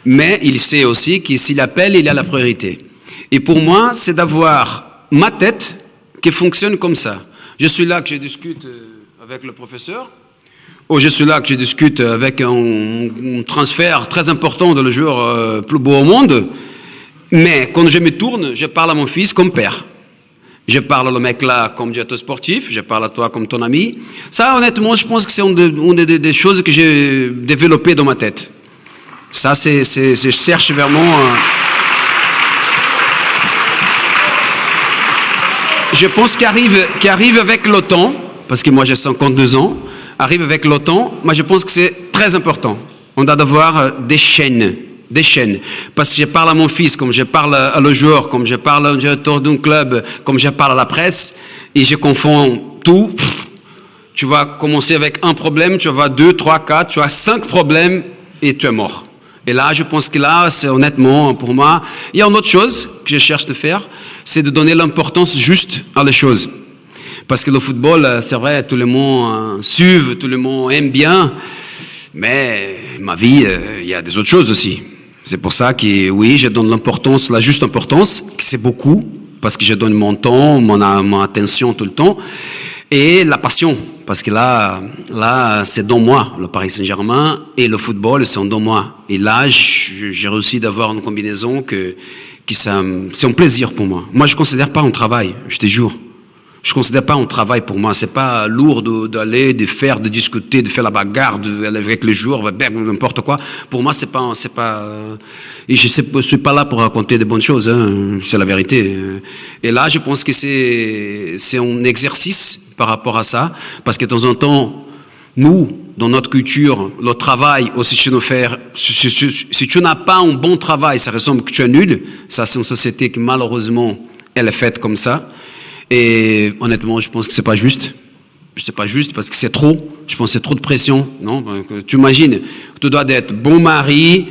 Mais il sait aussi que s'il appelle, il a la priorité. Et pour moi, c'est d'avoir ma tête qui fonctionne comme ça. Je suis là que je discute avec le professeur, ou je suis là que je discute avec un transfert très important de le joueur plus beau au monde. Mais quand je me tourne, je parle à mon fils comme père. Je parle au mec là comme directeur sportif, je parle à toi comme ton ami. Ça, honnêtement, je pense que c'est une des choses que j'ai développées dans ma tête. Ça, je cherche vraiment... Je pense qu'arrive avec le temps, parce que moi j'ai 52 ans, arrive avec le temps, moi je pense que c'est très important. On doit avoir des chaînes. Parce que je parle à mon fils, comme je parle à le joueur, comme je parle au directeur d'un club, comme je parle à la presse, et je confonds tout. Tu vas commencer avec un problème, tu vas avoir 2, 3, 4, tu as 5 problèmes et tu es mort. Et là, je pense que là, c'est honnêtement, pour moi, il y a une autre chose que je cherche de faire, c'est de donner l'importance juste à les choses. Parce que le football, c'est vrai, tout le monde suit, tout le monde aime bien, mais ma vie, il y a des autres choses aussi. C'est pour ça que, oui, je donne l'importance, la juste importance, que c'est beaucoup, parce que je donne mon temps, mon attention tout le temps, et la passion, parce que là, c'est dans moi, le Paris Saint-Germain, et le football, c'est dans moi. Et là, j'ai réussi d'avoir une combinaison que c'est un plaisir pour moi. Moi, je considère pas un travail, je te jure. Je considère pas un travail pour moi. C'est pas lourd d'aller, de faire, de discuter, de faire la bagarre, avec les joueurs, n'importe quoi. Pour moi, c'est pas, et je suis pas là pour raconter de bonnes choses, hein. C'est la vérité. Et là, je pense que c'est un exercice par rapport à ça. Parce que de temps en temps, nous, dans notre culture, le travail, aussi si tu n'as pas un bon travail, ça ressemble que tu es nul. Ça, c'est une société qui, malheureusement, elle est faite comme ça. Et honnêtement, je pense que c'est pas juste. C'est pas juste parce que c'est trop. Je pense que c'est trop de pression, non? Tu imagines, tu dois être bon mari,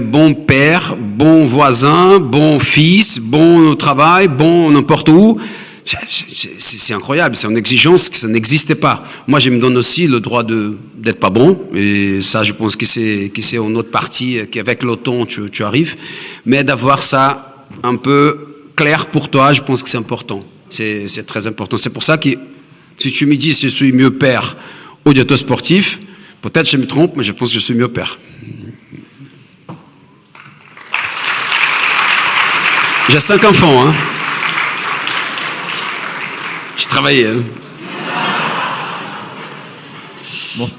bon père, bon voisin, bon fils, bon travail, bon n'importe où. C'est incroyable, c'est une exigence que ça n'existait pas. Moi, je me donne aussi le droit d'être pas bon, et ça, je pense que c'est une autre partie qu'avec le temps tu arrives. Mais d'avoir ça un peu clair pour toi, je pense que c'est important. C'est très important. C'est pour ça que si tu me dis si je suis mieux père ou directeur sportif, peut-être je me trompe, mais je pense que je suis mieux père. J'ai 5 enfants, hein. J'ai travaillé, hein.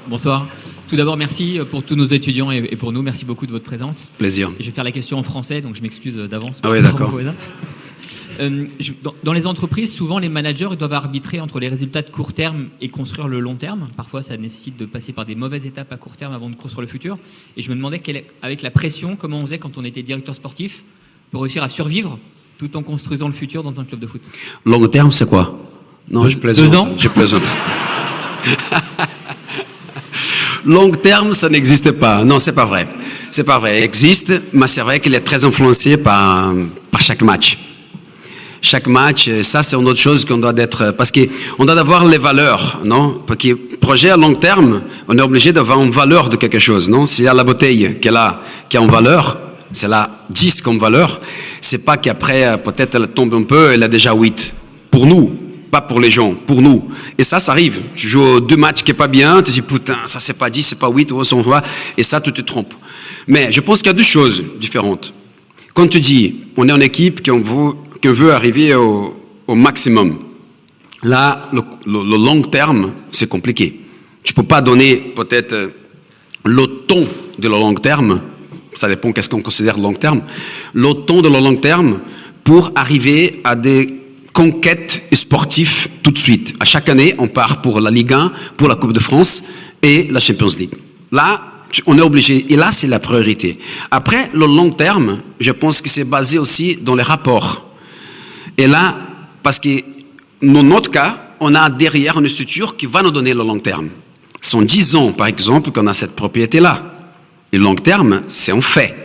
Bonsoir. Tout d'abord, merci pour tous nos étudiants et pour nous. Merci beaucoup de votre présence. Plaisir. Je vais faire la question en français, donc je m'excuse d'avance. Ah oui, d'accord. Dans les entreprises, souvent les managers doivent arbitrer entre les résultats de court terme et construire le long terme. Parfois, ça nécessite de passer par des mauvaises étapes à court terme avant de construire le futur. Et je me demandais, avec la pression, comment on faisait quand on était directeur sportif pour réussir à survivre tout en construisant le futur dans un club de foot. Long terme, c'est quoi? Non, je plaisante. 2 ans. Je plaisante. Long terme, ça n'existe pas. Non, c'est pas vrai. C'est pas vrai. Il existe, mais c'est vrai qu'il est très influencé par chaque match. Chaque match, ça c'est une autre chose qu'on doit être, parce qu'on doit avoir les valeurs, non? Parce que projet à long terme, on est obligé d'avoir une valeur de quelque chose, non? S'il y a la bouteille qui a une valeur, c'est là 10 comme valeur, c'est pas qu'après, peut-être elle tombe un peu, elle a déjà 8. Pour nous, pas pour les gens, pour nous. Et ça arrive. Tu joues 2 matchs qui est pas bien, tu te dis, putain, ça c'est pas 10, c'est pas 8, et ça, tu te trompes. Mais je pense qu'il y a 2 choses différentes. Quand tu dis, on est en équipe qu'on veut arriver au maximum. Là, le long terme, c'est compliqué. Tu peux pas donner peut-être le ton de le long terme, ça dépend qu'est-ce qu'on considère long terme, le ton de le long terme pour arriver à des conquêtes sportives tout de suite. À chaque année, on part pour la Ligue 1, pour la Coupe de France et la Champions League. Là, on est obligé, et là, c'est la priorité. Après, le long terme, je pense que c'est basé aussi dans les rapports. Et là, parce que dans notre cas, on a derrière une structure qui va nous donner le long terme. Ce sont 10 ans, par exemple, qu'on a cette propriété-là. Et le long terme, c'est un fait.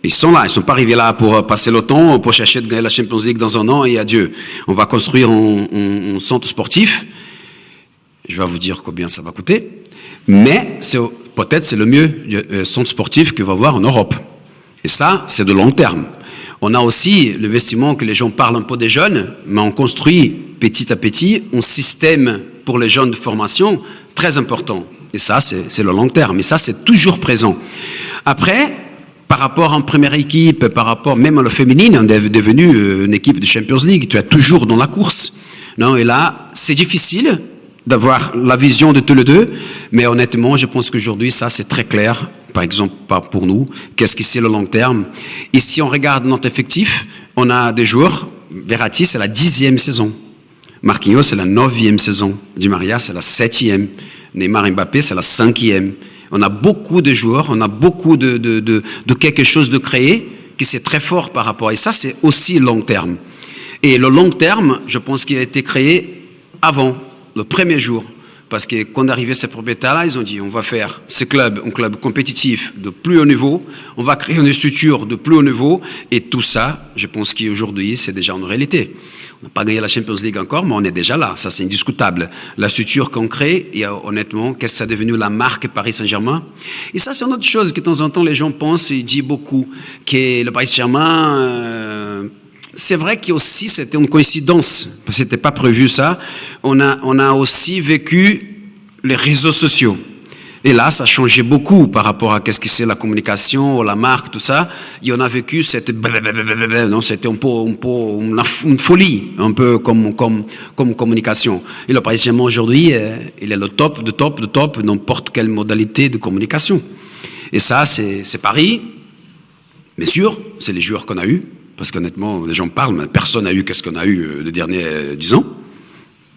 Ils sont là, ils ne sont pas arrivés là pour passer le temps, pour chercher de gagner la Champions League dans un an et adieu. On va construire un centre sportif. Je vais vous dire combien ça va coûter. Mais peut-être c'est le mieux centre sportif que va avoir en Europe. Et ça, c'est de long terme. On a aussi l'investissement que les gens parlent un peu des jeunes, mais on construit petit à petit un système pour les jeunes de formation très important. Et ça, c'est le long terme. Et ça, c'est toujours présent. Après, par rapport à une première équipe, par rapport même à la féminine, on est devenu une équipe de Champions League. Tu es toujours dans la course. Non, et là, c'est difficile d'avoir la vision de tous les deux, mais honnêtement, je pense qu'aujourd'hui, ça, c'est très clair. Par exemple, pour nous, qu'est-ce que c'est le long terme? Et si on regarde notre effectif, on a des joueurs, Verratti, c'est la 10e saison. Marquinhos, c'est la 9e saison. Di Maria, c'est la 7e. Neymar, Mbappé, c'est la 5e. On a beaucoup de joueurs, on a beaucoup de quelque chose de créé qui c'est très fort par rapport à ça. C'est aussi long terme. Et le long terme, je pense qu'il a été créé avant, le premier jour. Parce que quand arrivaient ces propriétaires-là, ils ont dit, on va faire ce club, un club compétitif de plus haut niveau, on va créer une structure de plus haut niveau, et tout ça, je pense qu'aujourd'hui, c'est déjà une réalité. On n'a pas gagné la Champions League encore, mais on est déjà là, ça c'est indiscutable. La structure qu'on crée, et honnêtement, qu'est-ce que ça est devenu la marque Paris Saint-Germain? Et ça, c'est une autre chose que de temps en temps, les gens pensent, et disent beaucoup, que le Paris Saint-Germain... c'est vrai qu'aussi c'était une coïncidence, parce que c'était pas prévu ça. On a aussi vécu les réseaux sociaux. Et là, ça a changé beaucoup par rapport à qu'est-ce que c'est la communication, la marque, tout ça. Et on a vécu cette, non, c'était un peu une folie, un peu comme communication. Et le Paris Saint-Germain aujourd'hui, il est le top de n'importe quelle modalité de communication. Et ça, c'est Paris. Mais sûr, c'est les joueurs qu'on a eus. Parce qu'honnêtement, les gens parlent, mais personne n'a eu qu'est-ce qu'on a eu les derniers 10 ans.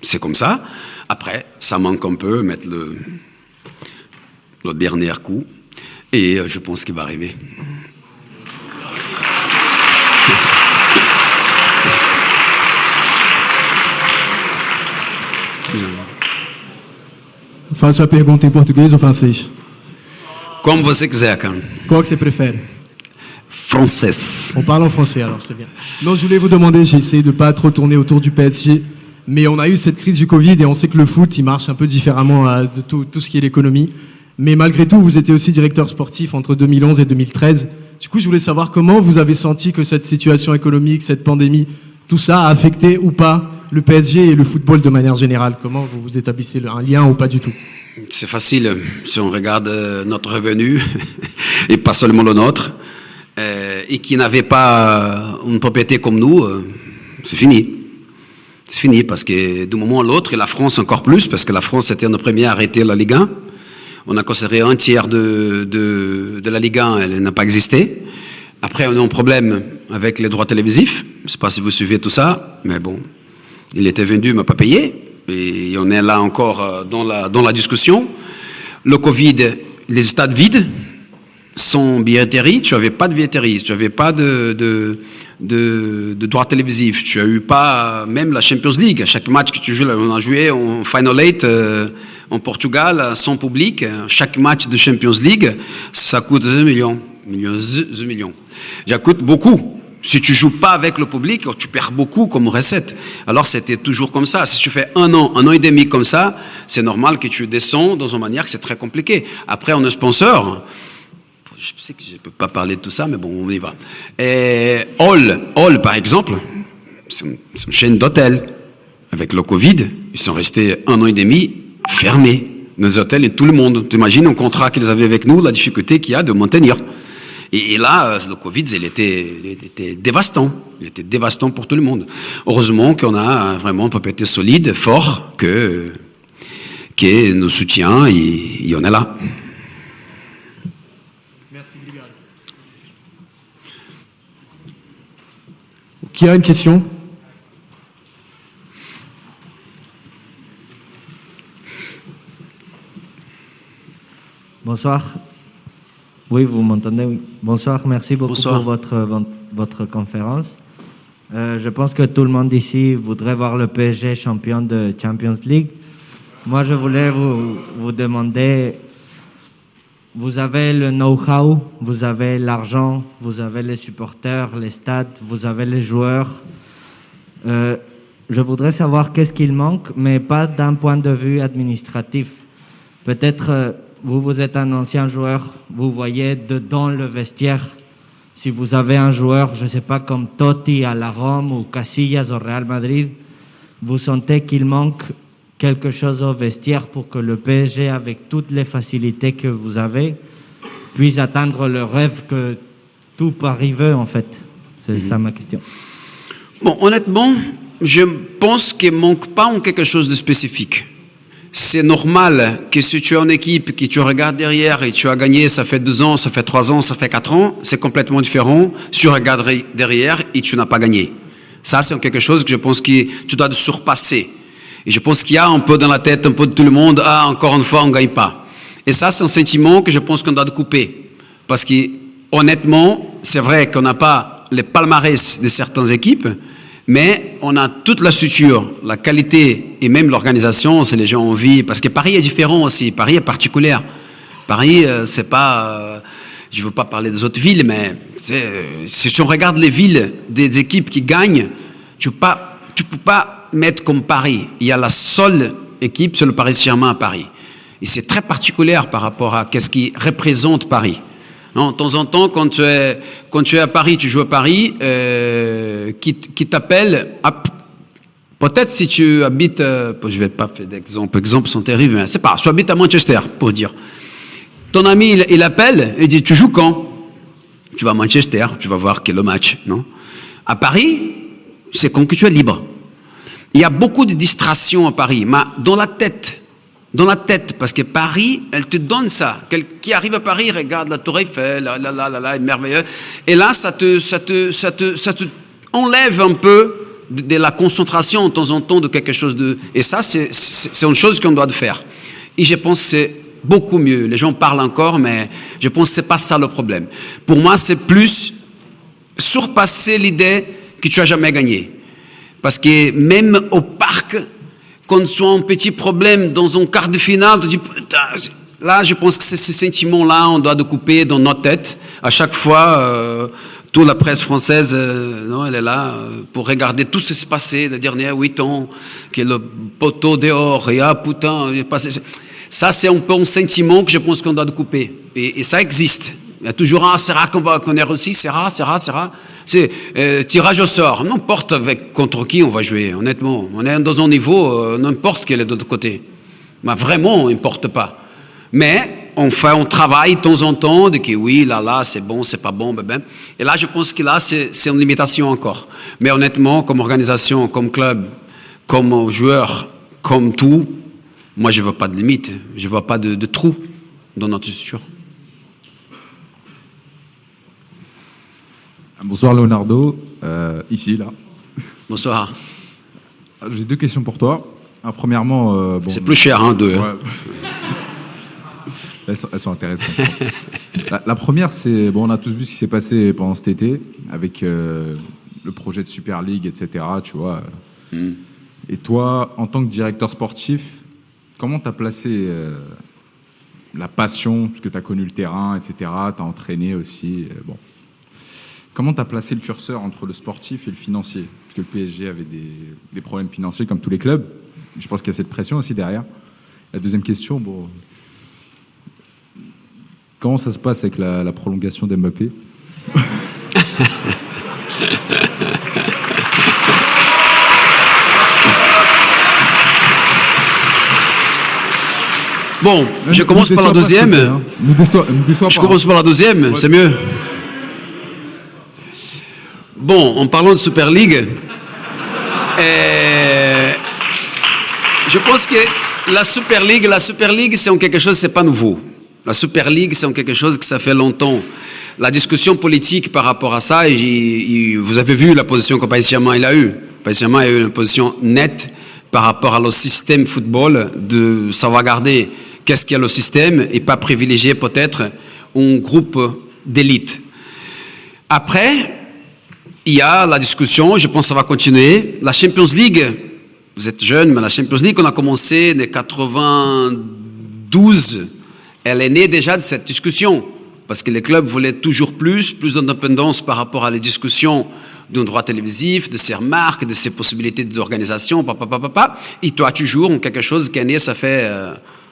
C'est comme ça. Après, ça manque un peu, mettre le dernier coup. Et je pense qu'il va arriver. Faço a pergunta em português ou francês? Como você quiser, cara. Qual que você prefere? Français. On parle en français alors, c'est bien. Non, je voulais vous demander, j'ai essayé de pas trop tourner autour du PSG, mais on a eu cette crise du Covid et on sait que le foot, il marche un peu différemment de tout ce qui est l'économie. Mais malgré tout, vous étiez aussi directeur sportif entre 2011 et 2013. Du coup, je voulais savoir comment vous avez senti que cette situation économique, cette pandémie, tout ça a affecté ou pas le PSG et le football de manière générale. Comment vous établissez un lien ou pas du tout? C'est facile. Si on regarde notre revenu, et pas seulement le nôtre, et qui n'avait pas une propriété comme nous, c'est fini. C'est fini parce que d'un moment à l'autre, et la France encore plus, parce que la France était le premier à arrêter la Ligue 1. On a considéré un tiers de la Ligue 1, elle n'a pas existé. Après, on a un problème avec les droits télévisifs. Je ne sais pas si vous suivez tout ça, mais bon, il était vendu, il ne m'a pas payé. Et on est là encore dans la discussion. Le Covid, les stades vides, sans billetterie, tu n'avais pas de billetterie, tu n'avais pas de droits télévisifs, tu n'as eu pas même la Champions League. À chaque match que tu joues, on a joué en Final 8 en Portugal, sans public. Chaque match de Champions League, ça coûte 2 millions. Ça coûte beaucoup. Si tu joues pas avec le public, tu perds beaucoup comme recette. Alors c'était toujours comme ça. Si tu fais un an et demi comme ça, c'est normal que tu descends dans une manière que c'est très compliqué. Après, on est sponsor. Je sais que je ne peux pas parler de tout ça, mais bon, on y va. Et Hall, par exemple, c'est une chaîne d'hôtels. Avec le Covid, ils sont restés 1 an et demi fermés. Nos hôtels et tout le monde. Tu imagines un contrat qu'ils avaient avec nous, la difficulté qu'il y a de maintenir. Et là, le Covid, il était dévastant. Il était dévastant pour tout le monde. Heureusement qu'on a vraiment un propriétaire solide, fort, qui nous soutient et on est là. Merci, Libéral. Qui a une question? Bonsoir. Oui, vous m'entendez? Oui. Bonsoir, merci beaucoup Bonsoir. pour votre conférence. Je pense que tout le monde ici voudrait voir le PSG champion de Champions League. Moi, je voulais vous demander, vous avez le know-how, vous avez l'argent, vous avez les supporters, les stades, vous avez les joueurs. Je voudrais savoir qu'est-ce qu'il manque, mais pas d'un point de vue administratif. Peut-être... Vous êtes un ancien joueur, vous voyez dedans le vestiaire. Si vous avez un joueur, je ne sais pas, comme Totti à la Rome ou Casillas au Real Madrid, vous sentez qu'il manque quelque chose au vestiaire pour que le PSG, avec toutes les facilités que vous avez, puisse atteindre le rêve que tout Paris veut, en fait. C'est ça ma question. Bon, honnêtement, je pense qu'il ne manque pas en quelque chose de spécifique. C'est normal que si tu as une équipe que tu regardes derrière et tu as gagné, ça fait 2 ans, ça fait 3 ans, ça fait 4 ans, c'est complètement différent si tu regardes derrière et tu n'as pas gagné. Ça, c'est quelque chose que je pense que tu dois te surpasser. Et je pense qu'il y a un peu dans la tête, un peu de tout le monde, ah, encore une fois, on ne gagne pas. Et ça, c'est un sentiment que je pense qu'on doit couper. Parce que, honnêtement, c'est vrai qu'on n'a pas les palmarès de certaines équipes, mais on a toute la structure, la qualité et même l'organisation, si les gens ont envie. Parce que Paris est différent aussi. Paris est particulier. Paris, c'est pas... je ne veux pas parler des autres villes, mais si on regarde les villes des équipes qui gagnent, tu peux pas mettre comme Paris. Il y a la seule équipe, c'est le Paris Saint-Germain à Paris. Et c'est très particulier par rapport à ce qui représente Paris. Non, de temps en temps, quand tu es à Paris, tu joues à Paris, qui t'appelle, peut-être si tu habites, je vais pas faire d'exemple, exemples sont terribles, mais c'est pas, tu habites à Manchester, pour dire. Ton ami, il appelle, et dit, tu joues quand? Tu vas à Manchester, tu vas voir quel est le match, non? À Paris, c'est quand que tu es libre. Il y a beaucoup de distractions à Paris, mais dans la tête, parce que Paris, elle te donne ça. Qui arrive à Paris, regarde la Tour Eiffel, là, merveilleux. Et là, ça te enlève un peu de la concentration de temps en temps de quelque chose de... Et ça, c'est une chose qu'on doit faire. Et je pense que c'est beaucoup mieux. Les gens parlent encore, mais je pense que c'est pas ça le problème. Pour moi, c'est plus surpasser l'idée que tu as jamais gagné. Parce que même au parc, quand tu as un petit problème dans un quart de finale, tu dis, putain, là, je pense que c'est ce sentiment-là, on doit le couper dans notre tête. À chaque fois, toute la presse française, non, elle est là pour regarder tout ce qui s'est passé les derniers 8 ans, que le poteau dehors, et ah, putain, il est passé. Ça, c'est un peu un sentiment que je pense qu'on doit le couper. Et ça existe. Il y a toujours un, c'est rare qu'on ait réussi, c'est rare. C'est tirage au sort. N'importe contre qui on va jouer, honnêtement. On est dans un niveau, n'importe quel est de l'autre côté. Mais vraiment, n'importe pas. Mais on travaille de temps en temps, de que oui, là, c'est bon, c'est pas bon, ben. Et là, je pense que là, c'est une limitation encore. Mais honnêtement, comme organisation, comme club, comme joueur, comme tout, moi, je ne vois pas de limite. Je ne vois pas de trou. dans notre structure. Bonsoir Leonardo, ici, là. Bonsoir. J'ai 2 questions pour toi. Premièrement... c'est plus cher, hein, 2. Ouais. Elles sont intéressantes. La première, c'est... Bon, on a tous vu ce qui s'est passé pendant cet été, avec le projet de Super League, etc., tu vois. Et toi, en tant que directeur sportif, comment tu as placé la passion, parce que tu as connu le terrain, etc., tu as entraîné aussi, bon. Comment tu as placé le curseur entre le sportif et le financier? Parce que le PSG avait des problèmes financiers comme tous les clubs. Je pense qu'il y a cette pression aussi derrière. La deuxième question, bon, comment ça se passe avec la prolongation d'Mbappé? Bon, je commence par la deuxième. Je commence par la deuxième, c'est mieux. Bon, en parlant de Super League, je pense que la Super League, c'est en quelque chose, c'est pas nouveau. La Super League, c'est en quelque chose que ça fait longtemps. La discussion politique par rapport à ça, vous avez vu la position que Paris Saint-Germain il a eue. Paris Saint-Germain a eu une position nette par rapport à le système football, de sauvegarder qu'est-ce qu'il y a le système et pas privilégier peut-être un groupe d'élite. Après, il y a la discussion, je pense que ça va continuer. La Champions League, vous êtes jeune, mais la Champions League, on a commencé en 92. Elle est née déjà de cette discussion. Parce que les clubs voulaient toujours plus d'indépendance par rapport à les discussions d'un droit télévisif, de ses remarques, de ses possibilités d'organisation, Et toi, toujours quelque chose qui est né, ça fait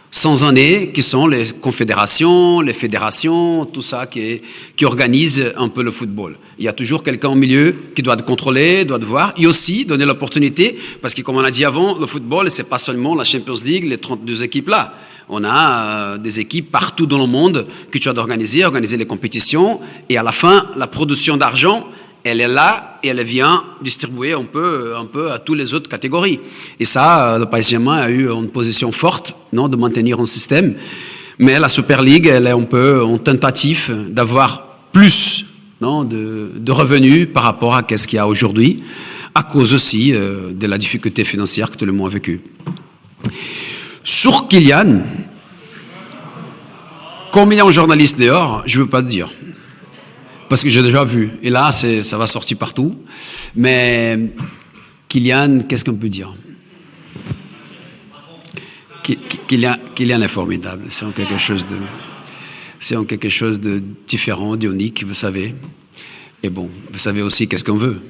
100 années, qui sont les confédérations, les fédérations, tout ça qui organise un peu le football. Il y a toujours quelqu'un au milieu qui doit contrôler, doit voir, et aussi donner l'opportunité, parce que comme on a dit avant, le football, c'est pas seulement la Champions League, les 32 équipes là. On a des équipes partout dans le monde que tu as d'organiser les compétitions, et à la fin, la production d'argent, elle est là et elle vient distribuer un peu à toutes les autres catégories. Et ça, le Paris Saint-Germain a eu une position forte, non, de maintenir un système. Mais la Super League, elle est un peu en tentative d'avoir plus, non, de revenus par rapport à ce qu'il y a aujourd'hui, à cause aussi de la difficulté financière que tout le monde a vécu. Sur Kylian, combien de journalistes dehors, je ne veux pas te dire. Parce que j'ai déjà vu. Et là, ça va sortir partout. Mais Kylian, qu'est-ce qu'on peut dire? Kylian est formidable. C'est en quelque chose de différent, d'unique, vous savez. Et bon, vous savez aussi qu'est-ce qu'on veut.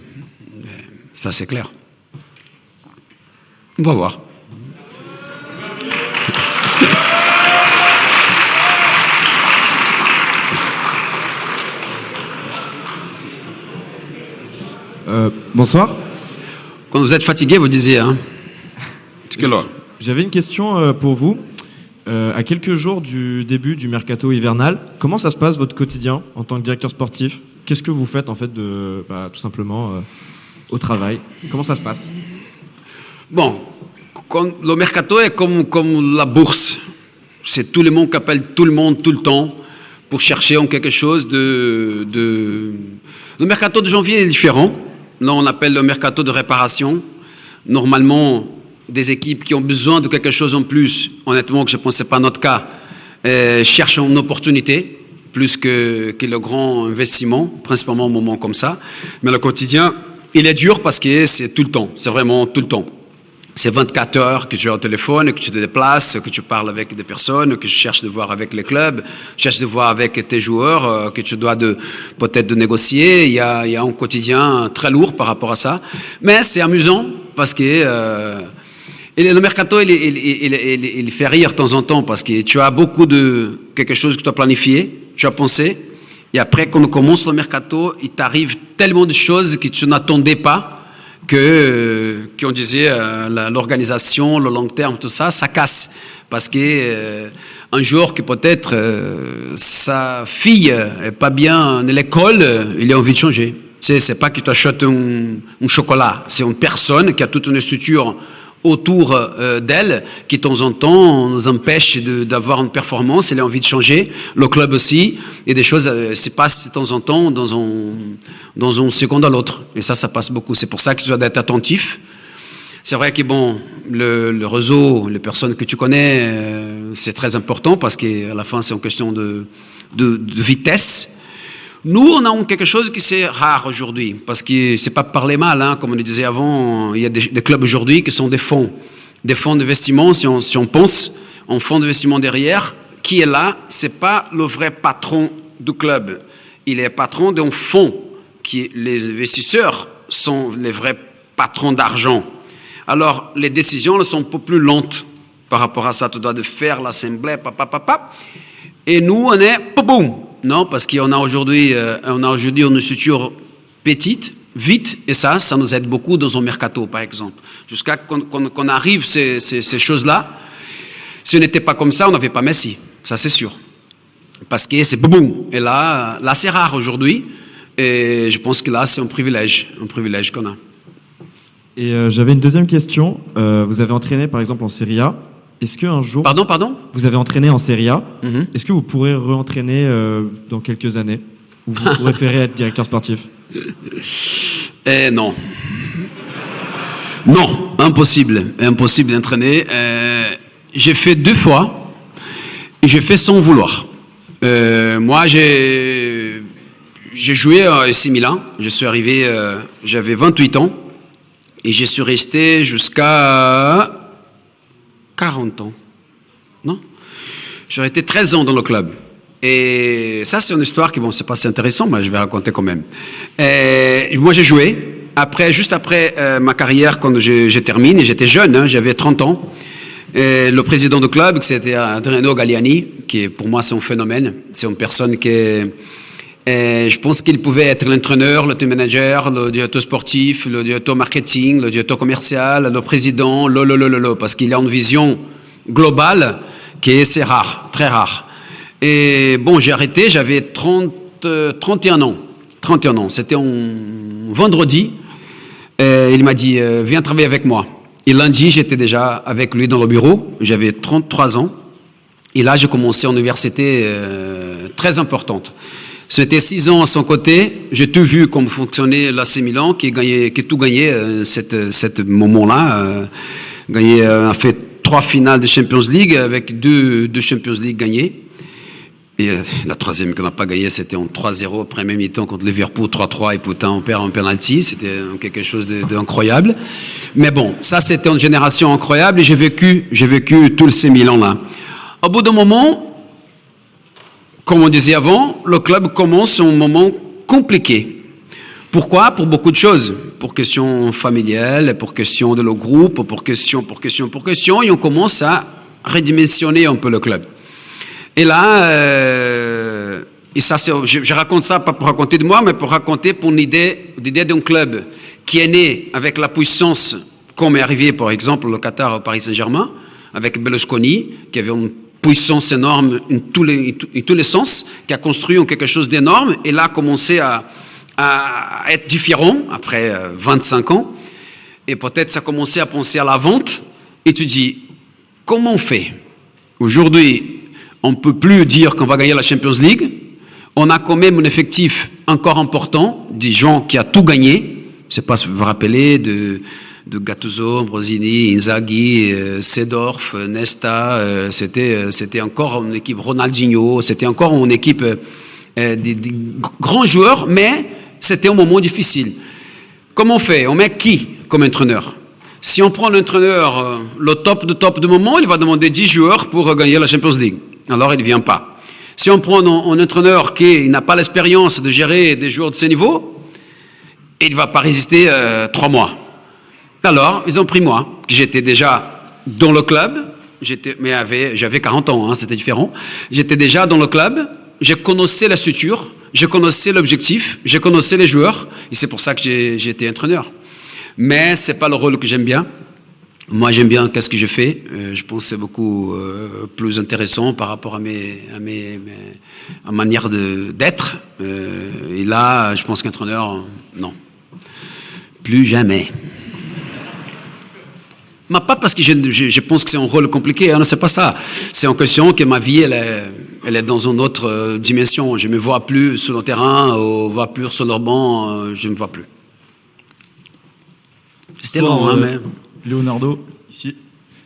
Ça, c'est clair. On va voir. Bonsoir. Quand vous êtes fatigué, vous disiez, hein. J'avais une question pour vous. À quelques jours du début du mercato hivernal, comment ça se passe votre quotidien en tant que directeur sportif? Qu'est-ce que vous faites en fait tout simplement au travail? Comment ça se passe? Bon, le mercato est comme la bourse. C'est tout le monde qui appelle tout le monde tout le temps pour chercher en quelque chose de... Le mercato de janvier est différent. Là, on appelle le mercato de réparation. Normalement, des équipes qui ont besoin de quelque chose en plus, honnêtement, que je pense que ce n'est pas notre cas, cherchent une opportunité plus que le grand investissement, principalement au moment comme ça. Mais le quotidien, il est dur parce que c'est tout le temps. C'est vraiment tout le temps. C'est 24 heures que tu es au téléphone, que tu te déplaces, que tu parles avec des personnes, que tu cherches de voir avec les clubs, cherches de voir avec tes joueurs, que tu dois peut-être de négocier. Il y a un quotidien très lourd par rapport à ça. Mais c'est amusant parce que le mercato, il fait rire de temps en temps parce que tu as beaucoup de quelque chose que tu as planifié, tu as pensé. Et après, quand on commence le mercato, il t'arrive tellement de choses que tu n'attendais pas. Qu'on disait l'organisation, le long terme, tout ça, ça casse. Parce que un jour que peut-être sa fille est pas bien à l'école, il a envie de changer. C'est pas que tu achètes un chocolat, c'est une personne qui a toute une structure autour d'elle qui de temps en temps nous empêche d'avoir une performance. Elle a envie de changer, le club aussi, et des choses se passent de temps en temps dans une seconde à l'autre, et ça passe beaucoup. C'est pour ça que tu dois être attentif. C'est vrai que bon, le réseau, les personnes que tu connais, c'est très important parce qu'à la fin c'est une question de vitesse. Nous, on a quelque chose qui c'est rare aujourd'hui, parce que c'est pas parler mal, hein, comme on le disait avant, il y a des clubs aujourd'hui qui sont des fonds d'investissement. Si on pense en fonds d'investissement derrière, qui est là, c'est pas le vrai patron du club, il est patron d'un fonds, qui les investisseurs sont les vrais patrons d'argent. Alors, les décisions elles sont un peu plus lentes par rapport à ça. Tu dois faire l'assemblée, et nous, on est boum. Non, parce qu'on a aujourd'hui une structure petite, vite, et ça nous aide beaucoup dans un mercato, par exemple. Jusqu'à qu'on arrive ces choses-là. Si on n'était pas comme ça, on n'avait pas Messi, ça c'est sûr. Parce que c'est boum. Et là c'est rare aujourd'hui, et je pense que là c'est un privilège qu'on a. Et j'avais une deuxième question. Vous avez entraîné par exemple en Serie A. Est-ce qu'un jour... Pardon. Vous avez entraîné en Serie A. Est-ce que vous pourrez re-entraîner dans quelques années? Ou vous préférez être directeur sportif? Non. Non, impossible d'entraîner. J'ai fait 2 fois, et j'ai fait sans vouloir. Moi, j'ai joué à AC Milan. Je suis arrivé, j'avais 28 ans. Et je suis resté jusqu'à 40 ans. Non? J'ai resté 13 ans dans le club. Et ça, c'est une histoire qui, bon, c'est pas assez intéressant, mais je vais raconter quand même. Moi, j'ai joué. Juste après ma carrière, quand j'ai terminé, j'étais jeune, hein, j'avais 30 ans. Le président du club, c'était Adriano Galliani, qui pour moi, c'est un phénomène. C'est une personne qui est... je pense qu'il pouvait être l'entraîneur, le team manager, le directeur sportif, le directeur marketing, le directeur commercial, le président, parce qu'il a une vision globale qui est assez rare, très rare. Et bon, j'ai arrêté, j'avais 31 ans. 31 ans, c'était un vendredi. Il m'a dit, viens travailler avec moi. Et lundi, j'étais déjà avec lui dans le bureau, j'avais 33 ans. Et là, j'ai commencé une université très importante. C'était 6 ans à son côté. J'ai tout vu comment fonctionnait l'AC Milan, qui tout gagnait cette moment-là. A fait 3 finales de Champions League avec 2 Champions League gagnées. Et la troisième qu'on n'a pas gagnée, c'était en 3-0 premier mi-temps contre Liverpool, 3-3, et putain, on perd en penalty. C'était quelque chose d'incroyable. Mais bon, ça, c'était une génération incroyable, et j'ai vécu tout ces Milan-là. Au bout d'un moment, comme on disait avant, le club commence un moment compliqué. Pourquoi? Pour beaucoup de choses. Pour questions familiales, pour questions de le groupe, pour questions. Et on commence à redimensionner un peu le club. Et là, et ça, je raconte ça pas pour raconter de moi, mais pour raconter pour l'idée d'un club qui est né avec la puissance, comme est arrivé par exemple le Qatar au Paris Saint-Germain, avec Berlusconi, qui avait une puissance énorme en tous les sens, qui a construit quelque chose d'énorme, et là a commencé à être différent après 25 ans, et peut-être ça a commencé à penser à la vente, et tu dis, comment on fait? Aujourd'hui, on ne peut plus dire qu'on va gagner la Champions League, on a quand même un effectif encore important, des gens qui a tout gagné, je ne sais pas si vous vous rappelez de Gattuso, Brozzini, Inzaghi, Seedorf, Nesta, c'était encore une équipe Ronaldinho, c'était encore une équipe des grands joueurs, mais c'était un moment difficile. Comment on fait? On met qui comme entraîneur? Si on prend l'entraîneur, le top du moment, il va demander 10 joueurs pour gagner la Champions League. Alors il ne vient pas. Si on prend un entraîneur qui n'a pas l'expérience de gérer des joueurs de ce niveau, il ne va pas résister 3 mois. Alors, ils ont pris moi, que j'étais déjà dans le club, mais j'avais 40 ans, hein, c'était différent. J'étais déjà dans le club, je connaissais la structure, je connaissais l'objectif, je connaissais les joueurs, et c'est pour ça que j'ai été entraîneur. Mais ce n'est pas le rôle que j'aime bien. Moi, j'aime bien qu'est-ce que je fais. Je pense que c'est beaucoup plus intéressant par rapport à ma manière d'être. Et là, je pense qu'entraîneur, non. Plus jamais. Mais pas parce que je pense que c'est un rôle compliqué, hein, non, c'est pas ça. C'est en question que ma vie, elle est dans une autre dimension. Je me vois plus sur le terrain, ou vois plus sur le banc, je me vois plus. C'était long, hein, mais... Leonardo, ici.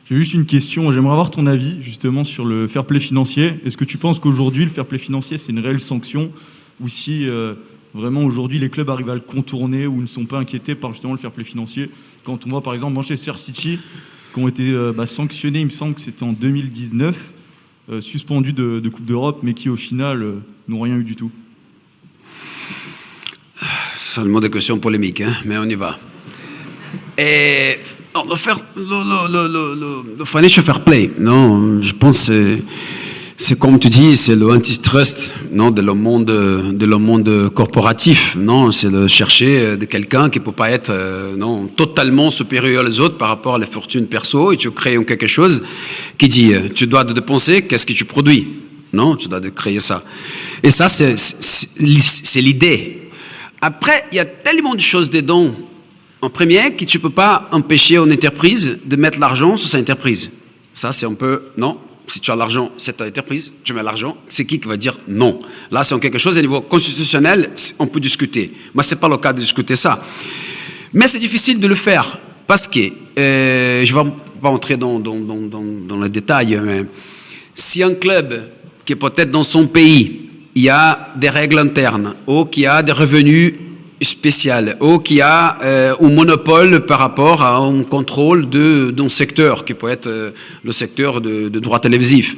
J'ai juste une question. J'aimerais avoir ton avis, justement, sur le fair play financier. Est-ce que tu penses qu'aujourd'hui, le fair play financier, c'est une réelle sanction, ou si vraiment aujourd'hui les clubs arrivent à le contourner ou ne sont pas inquiétés par justement le fair play financier? Quand on voit par exemple Manchester City qui ont été sanctionnés, il me semble que c'était en 2019, suspendus de Coupe d'Europe, mais qui au final n'ont rien eu du tout. Seulement des questions polémiques, hein, mais on y va. Et non, le financial fair play, non, je pense que c'est comme tu dis, c'est le antitrust, non, de le monde corporatif, non, c'est de chercher de quelqu'un qui peut pas être, non, totalement supérieur aux autres par rapport à la fortune perso, et tu crées quelque chose qui dit, tu dois dépenser, qu'est-ce que tu produis, non, tu dois créer ça. Et ça, c'est l'idée. Après, il y a tellement de choses dedans. En premier, que tu peux pas empêcher une entreprise de mettre l'argent sur sa entreprise. Ça, c'est un peu, non. Si tu as l'argent, c'est ta entreprise, tu mets l'argent, c'est qui va dire non? Là, c'est quelque chose au niveau constitutionnel, on peut discuter. Mais c'est pas le cas de discuter ça. Mais c'est difficile de le faire parce que, je vais pas entrer dans les détails, mais si un club qui est peut-être dans son pays, il y a des règles internes, ou qu'il y a des revenus spécial, ou qui a un monopole par rapport à un contrôle d'un secteur, qui peut être le secteur de droit télévisif,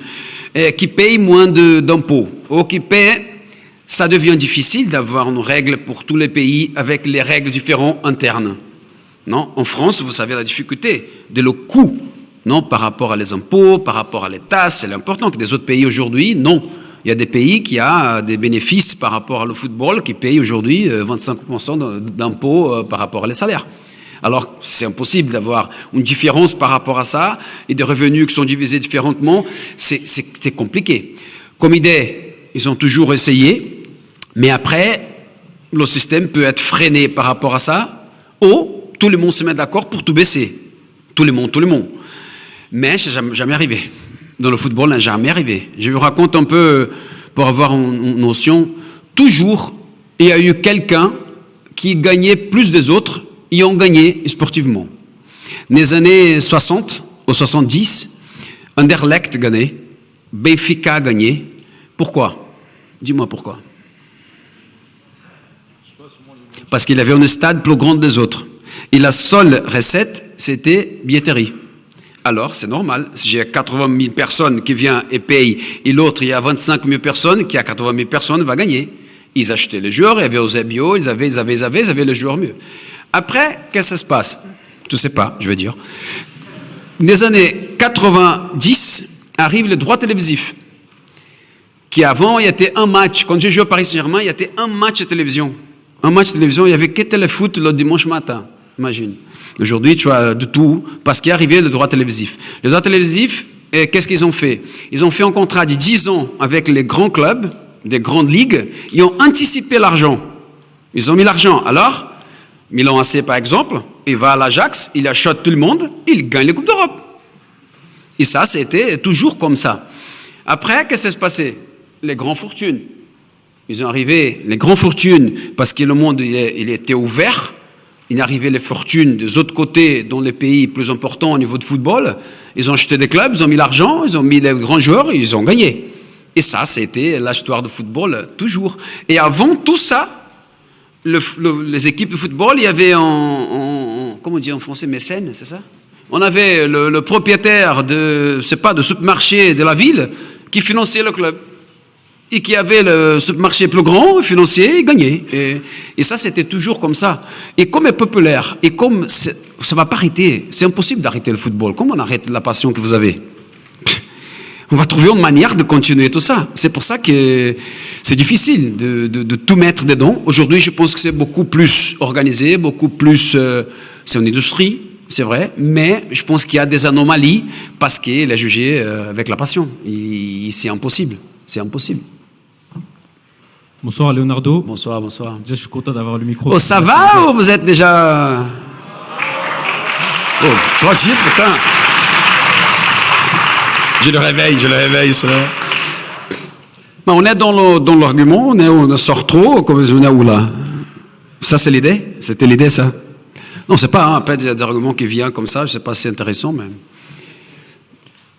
et qui paye moins d'impôts, ou qui paye, ça devient difficile d'avoir une règle pour tous les pays avec les règles différentes internes. Non? En France, vous savez la difficulté de le coût, non, par rapport à les impôts, par rapport à les taxes, c'est important que des autres pays aujourd'hui, non. Il y a des pays qui ont des bénéfices par rapport au football qui payent aujourd'hui 25% d'impôts par rapport à les salaires. Alors, c'est impossible d'avoir une différence par rapport à ça et des revenus qui sont divisés différemment. C'est compliqué. Comme idée, ils ont toujours essayé, mais après, le système peut être freiné par rapport à ça, ou tout le monde se met d'accord pour tout baisser. Tout le monde. Mais c'est jamais arrivé. Dans le football, n'a jamais arrivé. Je vous raconte un peu, pour avoir une notion, toujours, il y a eu quelqu'un qui gagnait plus des autres, ils ont gagné sportivement. Dans les années 60 ou 70, Anderlecht gagnait, Benfica gagnait. Pourquoi? Dis-moi pourquoi. Parce qu'il avait un stade plus grand des autres. Et la seule recette, c'était billetterie. Alors, c'est normal. Si j'ai 80 000 personnes qui viennent et payent, et l'autre, il y a 25 000 personnes, qui a 80 000 personnes, va gagner. Ils achetaient les joueurs, ils avaient Eusebio, ils avaient les joueurs mieux. Après, qu'est-ce qui se passe? Je ne sais pas, je vais dire. Les années 90, arrive le droit télévisif. Qui avant, il y avait un match. Quand j'ai joué au Paris Saint-Germain, il y avait un match de télévision. Un match de télévision, il y avait que téléfoot le dimanche matin. Imagine. Aujourd'hui, tu as de tout, parce qu'il est arrivé le droit télévisif. Le droit télévisif, qu'est-ce qu'ils ont fait? Ils ont fait un contrat de 10 ans avec les grands clubs, des grandes ligues, ils ont anticipé l'argent. Ils ont mis l'argent. Alors, Milan AC, par exemple, il va à l'Ajax, il achète tout le monde, il gagne les Coupes d'Europe. Et ça, c'était toujours comme ça. Après, qu'est-ce qui s'est passé? Les grandes fortunes. Ils sont arrivés, les grandes fortunes, parce que le monde, il était ouvert. Il arrivait les fortunes des autres côtés, dans les pays plus importants au niveau de football. Ils ont acheté des clubs, ils ont mis l'argent, ils ont mis les grands joueurs, ils ont gagné. Et ça, c'était l'histoire de football, toujours. Et avant tout ça, les équipes de football, il y avait comment on dit en français, mécène, c'est ça? On avait le propriétaire de supermarché de la ville qui finançait le club. Et qui avait le supermarché plus grand, financier, il gagnait. Et ça, c'était toujours comme ça. Et comme est populaire, et comme ça ne va pas arrêter, c'est impossible d'arrêter le football. Comment on arrête la passion que vous avez? On va trouver une manière de continuer tout ça. C'est pour ça que c'est difficile de tout mettre dedans. Aujourd'hui, je pense que c'est beaucoup plus organisé, beaucoup plus... c'est une industrie, c'est vrai, mais je pense qu'il y a des anomalies parce qu'il est jugé avec la passion. C'est impossible. C'est impossible. Bonsoir Leonardo. Bonsoir. Déjà, je suis content d'avoir le micro. Oh, ça va ou vous êtes déjà... Oh, applaudis, putain. Je le réveille, ça. Mais on est dans l'argument, on sort trop, comme on est où là? Ça, c'est l'idée? C'était l'idée, ça? Non, c'est pas, hein, il y a des arguments qui viennent comme ça, je sais pas si c'est intéressant, mais...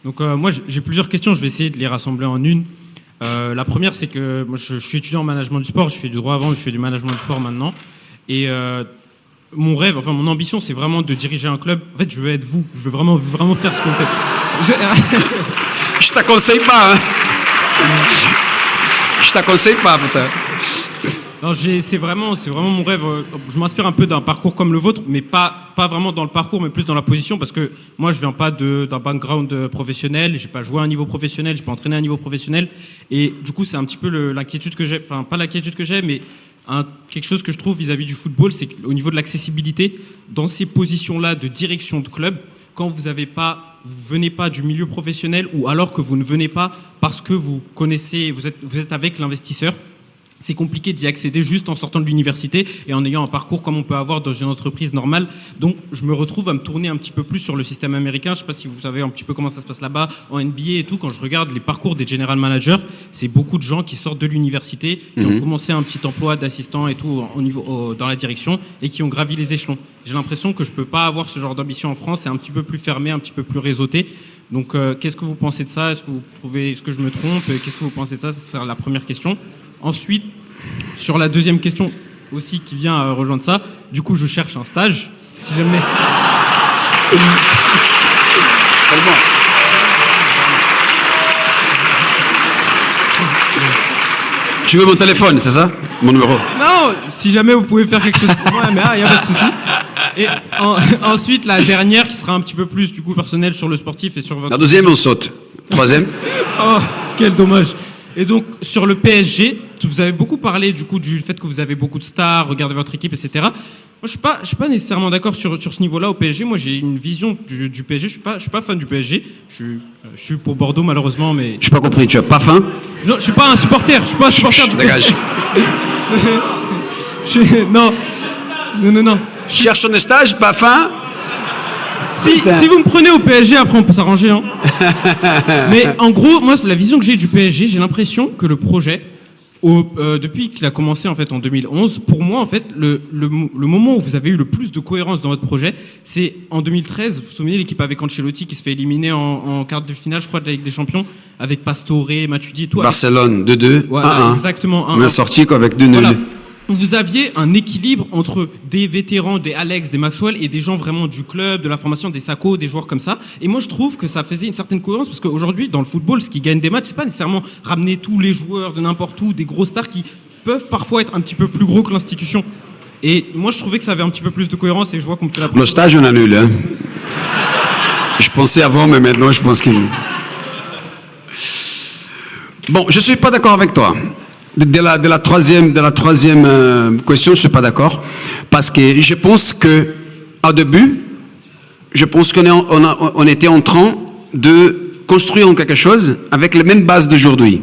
Donc moi j'ai plusieurs questions, je vais essayer de les rassembler en une. La première c'est que moi, je suis étudiant en management du sport, je fais du droit avant, je fais du management du sport maintenant. Et mon rêve, enfin mon ambition c'est vraiment de diriger un club. En fait je veux être vous, je veux vraiment faire ce que vous faites. Je t'aconseille pas, hein. Je t'aconseille pas, putain. Non, c'est vraiment mon rêve. Je m'inspire un peu d'un parcours comme le vôtre, mais pas vraiment dans le parcours, mais plus dans la position, parce que moi, je viens pas d'un background professionnel, j'ai pas joué à un niveau professionnel, j'ai pas entraîné à un niveau professionnel, et du coup, c'est un petit peu l'inquiétude que j'ai, enfin pas l'inquiétude que j'ai, mais quelque chose que je trouve vis-à-vis du football, c'est qu'au niveau de l'accessibilité, dans ces positions-là de direction de club, quand vous venez pas du milieu professionnel, ou alors que vous ne venez pas parce que vous connaissez, vous êtes avec l'investisseur. C'est compliqué d'y accéder juste en sortant de l'université et en ayant un parcours comme on peut avoir dans une entreprise normale. Donc, je me retrouve à me tourner un petit peu plus sur le système américain. Je sais pas si vous savez un petit peu comment ça se passe là-bas, en NBA et tout. Quand je regarde les parcours des general managers, c'est beaucoup de gens qui sortent de l'université, qui ont commencé un petit emploi d'assistant et tout dans la direction et qui ont gravi les échelons. J'ai l'impression que je peux pas avoir ce genre d'ambition en France. C'est un petit peu plus fermé, un petit peu plus réseauté. Donc, qu'est-ce que vous pensez de ça? Est-ce que vous trouvez, est-ce que je me trompe? Qu'est-ce que vous pensez de ça? Ce sera la première question. Ensuite, sur la deuxième question aussi qui vient rejoindre ça, du coup je cherche un stage, si jamais... Tu veux mon téléphone, c'est ça? Mon numéro? Non, si jamais vous pouvez faire quelque chose pour moi, mais il n'y a pas de souci. Et ensuite, la dernière qui sera un petit peu plus du coup personnelle sur le sportif et sur votre... La deuxième, on saute. Troisième? Oh, quel dommage. Et donc, sur le PSG, vous avez beaucoup parlé du coup du fait que vous avez beaucoup de stars, regardez votre équipe, etc. Moi, je suis pas nécessairement d'accord sur ce niveau-là au PSG. Moi, j'ai une vision du PSG. Je suis pas fan du PSG. Je suis pour Bordeaux, malheureusement, mais... Je n'ai pas compris, tu as pas faim? Non, je suis pas un supporter. Je suis pas un supporter du PSG. Dégage. Non. Cherche un stage, pas faim? Si vous me prenez au PSG, après on peut s'arranger. Hein. Mais en gros, moi, la vision que j'ai du PSG, j'ai l'impression que le projet, depuis qu'il a commencé en fait en 2011, pour moi en fait, le moment où vous avez eu le plus de cohérence dans votre projet, c'est en 2013. Vous vous souvenez l'équipe avec Ancelotti qui se fait éliminer en quart de finale, je crois, de la Ligue des Champions, avec Pastore, Matuidi et tout. Barcelone 2-2, voilà, 1-1. Exactement. 1-1. On est sorti avec 2-0. Voilà. Vous aviez un équilibre entre des vétérans, des Alex, des Maxwell et des gens vraiment du club, de la formation, des Sacco, des joueurs comme ça. Et moi, je trouve que ça faisait une certaine cohérence parce qu'aujourd'hui, dans le football, ce qui gagne des matchs, c'est pas nécessairement ramener tous les joueurs de n'importe où, des gros stars qui peuvent parfois être un petit peu plus gros que l'institution. Et moi, je trouvais que ça avait un petit peu plus de cohérence et je vois qu'on me fait la... Le stage, on annule. Hein. Je pensais avant, mais maintenant, je pense qu'il... Bon, je suis pas d'accord avec toi. De la troisième question, je suis pas d'accord parce que je pense que au début, je pense qu'on était en train de construire quelque chose avec les mêmes bases d'aujourd'hui.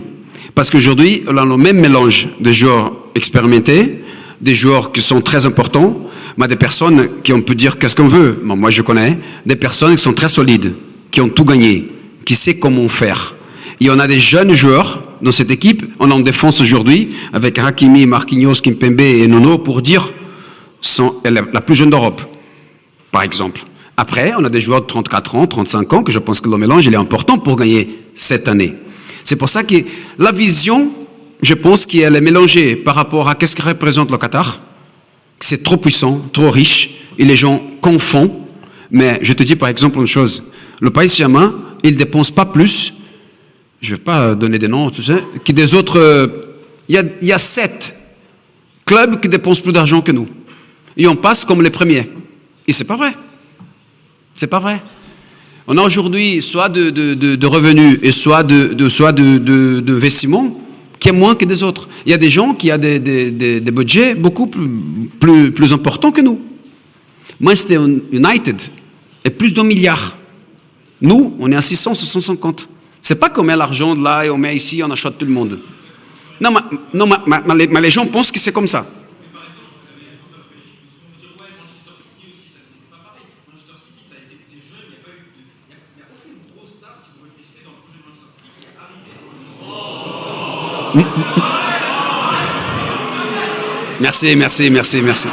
Parce qu'aujourd'hui, on a le même mélange de joueurs expérimentés, des joueurs qui sont très importants, mais des personnes qui on peut dire qu'est-ce qu'on veut. Bon, moi, je connais des personnes qui sont très solides, qui ont tout gagné, qui savent comment faire. Et on a des jeunes joueurs dans cette équipe, on est en défense aujourd'hui, avec Hakimi, Marquinhos, Kimpembe et Nono, pour dire, la plus jeune d'Europe, par exemple. Après, on a des joueurs de 34 ans, 35 ans, que je pense que le mélange, il est important pour gagner cette année. C'est pour ça que la vision, je pense qu'elle est mélangée par rapport à qu'est-ce que représente le Qatar. C'est trop puissant, trop riche, et les gens confondent. Mais je te dis par exemple une chose, le Paris Saint-Germain, il ne dépense pas plus, je ne vais pas donner des noms, tu sais, que des autres... Il y a 7 clubs qui dépensent plus d'argent que nous. Et on passe comme les premiers. Et c'est pas vrai. C'est pas vrai. On a aujourd'hui soit de revenus et soit de vestiments qui est moins que des autres. Il y a des gens qui ont des budgets beaucoup plus importants que nous. Manchester United est plus d'1 milliard. Nous, on est à 600, 650. C'est pas qu'on met l'argent de là et on met ici, on achète tout le monde. Non, mais les gens pensent que c'est comme ça. Merci, merci, merci, merci.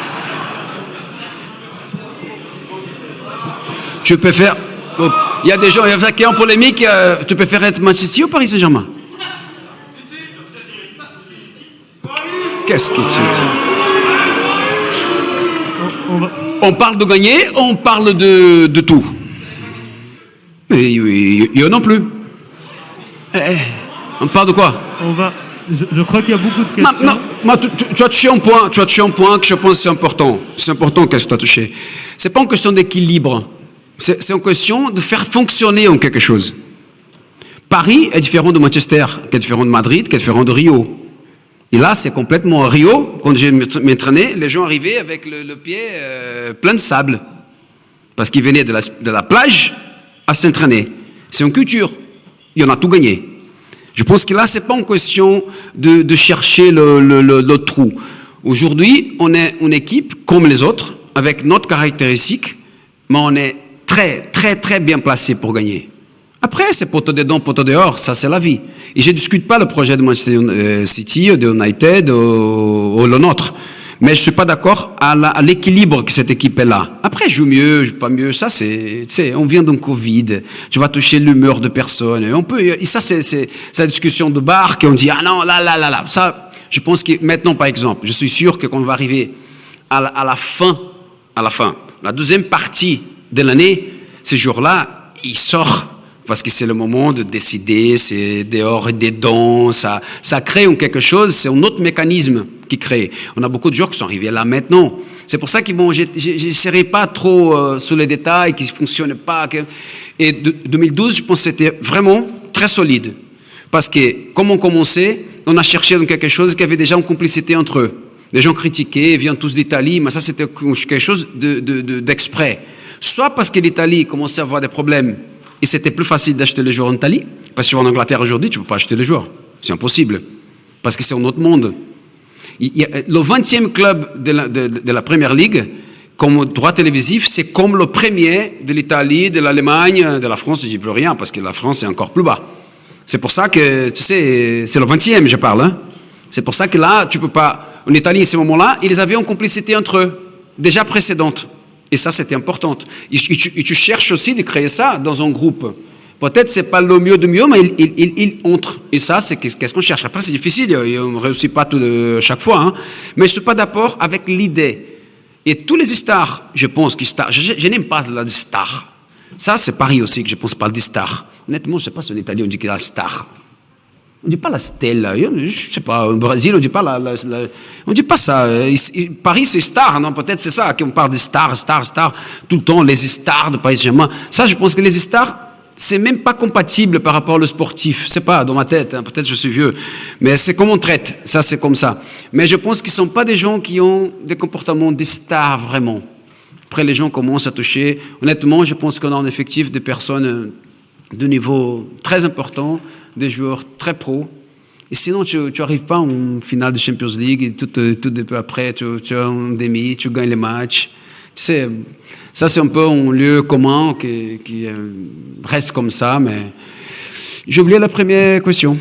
Tu peux faire... Oh, il y a des gens qui sont en polémique. Tu préfères être Manchester City ou Paris Saint-Germain? Qu'est-ce que tu dis? On parle de gagner, on parle de tout. Mais il y en a plus. On parle de quoi? Je crois qu'il y a beaucoup de questions. Non, tu as touché un point que je pense que c'est important. C'est important que tu as touché. C'est pas une question d'équilibre. C'est une question de faire fonctionner en quelque chose. Paris est différent de Manchester, qui est différent de Madrid, qui est différent de Rio. Et là, c'est complètement Rio. Quand j'ai m'entraîné, les gens arrivaient avec le pied plein de sable. Parce qu'ils venaient de la plage à s'entraîner. C'est une culture. Il y en a tout gagné. Je pense que là, c'est pas une question de chercher le trou. Aujourd'hui, on est une équipe comme les autres, avec notre caractéristique, mais on est très, très, très bien placé pour gagner. Après, c'est poteau dedans, poteau dehors, ça c'est la vie. Et je ne discute pas le projet de Manchester City, de United ou le nôtre. Mais je ne suis pas d'accord à l'équilibre que cette équipe est là. Après, joue mieux, joue pas mieux, ça c'est, on vient d'un Covid, tu vas toucher l'humeur de personne. Et ça c'est la discussion de bar qu'on dit, ah non, là. Ça, je pense que maintenant, par exemple, je suis sûr que quand on va arriver à la fin, la deuxième partie de l'année, ces jours-là, il sort. Parce que c'est le moment de décider, c'est dehors et dedans, ça crée quelque chose, c'est un autre mécanisme qui crée. On a beaucoup de joueurs qui sont arrivés là maintenant. C'est pour ça que bon, j'essaierai pas trop sur les détails, qui ne fonctionnent pas. Et 2012, je pense que c'était vraiment très solide. Parce que, comme on commençait, on a cherché dans quelque chose qui avait déjà une complicité entre eux. Les gens critiquaient, viennent tous d'Italie, mais ça c'était quelque chose d'exprès. Soit parce que l'Italie commençait à avoir des problèmes, et c'était plus facile d'acheter les joueurs en Italie, parce que en Angleterre aujourd'hui, tu ne peux pas acheter les joueurs. C'est impossible. Parce que c'est un autre monde. Le 20e club de la Première Ligue, comme droit télévisif, c'est comme le premier de l'Italie, de l'Allemagne, de la France, je ne dis plus rien, parce que la France est encore plus bas. C'est pour ça que, tu sais, c'est le 20e, je parle. Hein. C'est pour ça que là, tu ne peux pas... En Italie, à ce moment-là, ils avaient une complicité entre eux, déjà précédente. Et ça, c'était important. Et tu cherches aussi de créer ça dans un groupe. Peut-être c'est pas le mieux de mieux, mais il entre. Et ça, c'est qu'est-ce qu'on cherche. Après, c'est difficile, on ne réussit pas tout chaque fois. Hein. Mais je ne suis pas d'accord avec l'idée. Et tous les stars, je pense que stars, je n'aime pas la star. Ça, c'est Paris aussi que je pense pas le star. Honnêtement, je ne sais pas si en Italie on dit qu'il y a la star. On ne dit pas la stella, je ne sais pas, au Brésil, on ne dit pas on dit pas ça. Paris, c'est star, non? Peut-être c'est ça, qu'on parle de stars, tout le temps, les stars de Paris Saint-Germain. Ça, je pense que les stars, c'est même pas compatible par rapport au sportif. C'est pas dans ma tête, hein, peut-être je suis vieux, mais c'est comme on traite, ça c'est comme ça. Mais je pense qu'ils ne sont pas des gens qui ont des comportements de stars, vraiment. Après, les gens commencent à toucher. Honnêtement, je pense qu'on a un effectif de personnes de niveau très important, des joueurs très pros. Et sinon, tu n'arrives pas en finale de Champions League, et tout après, tu as un demi, tu gagnes les matchs. Tu sais, ça c'est un peu un lieu commun qui reste comme ça, mais j'ai oublié la première question.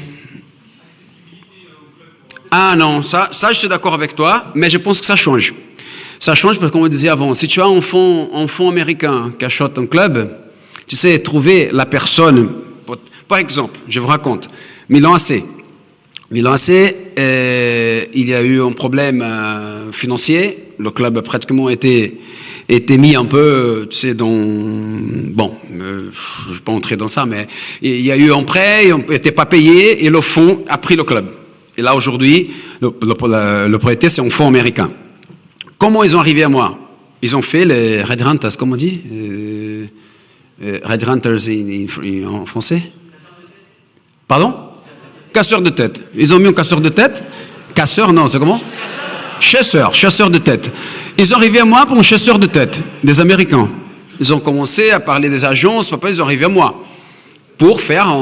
Ah non, ça je suis d'accord avec toi, mais je pense que ça change. Ça change parce qu'on me disait avant, si tu as un fonds américain qui achète un club, tu sais, trouver la personne. Par exemple, je vous raconte, Milan AC, il y a eu un problème financier, le club a pratiquement été mis un peu, tu sais, bon, je ne vais pas entrer dans ça, mais il y a eu un prêt, on n'était pas payé, et le fonds a pris le club. Et là, aujourd'hui, le prêté, c'est un fonds américain. Comment ils ont arrivé à moi? Ils ont fait les Red Hunters, comment on dit Red Hunters en français? Pardon? Casseur de tête. Ils ont mis un casseur de tête. Casseur, non, c'est comment? Chasseur de tête. Ils ont arrivé à moi pour un chasseur de tête, des Américains. Ils ont commencé à parler des agences, papa, ils ont arrivé à moi pour faire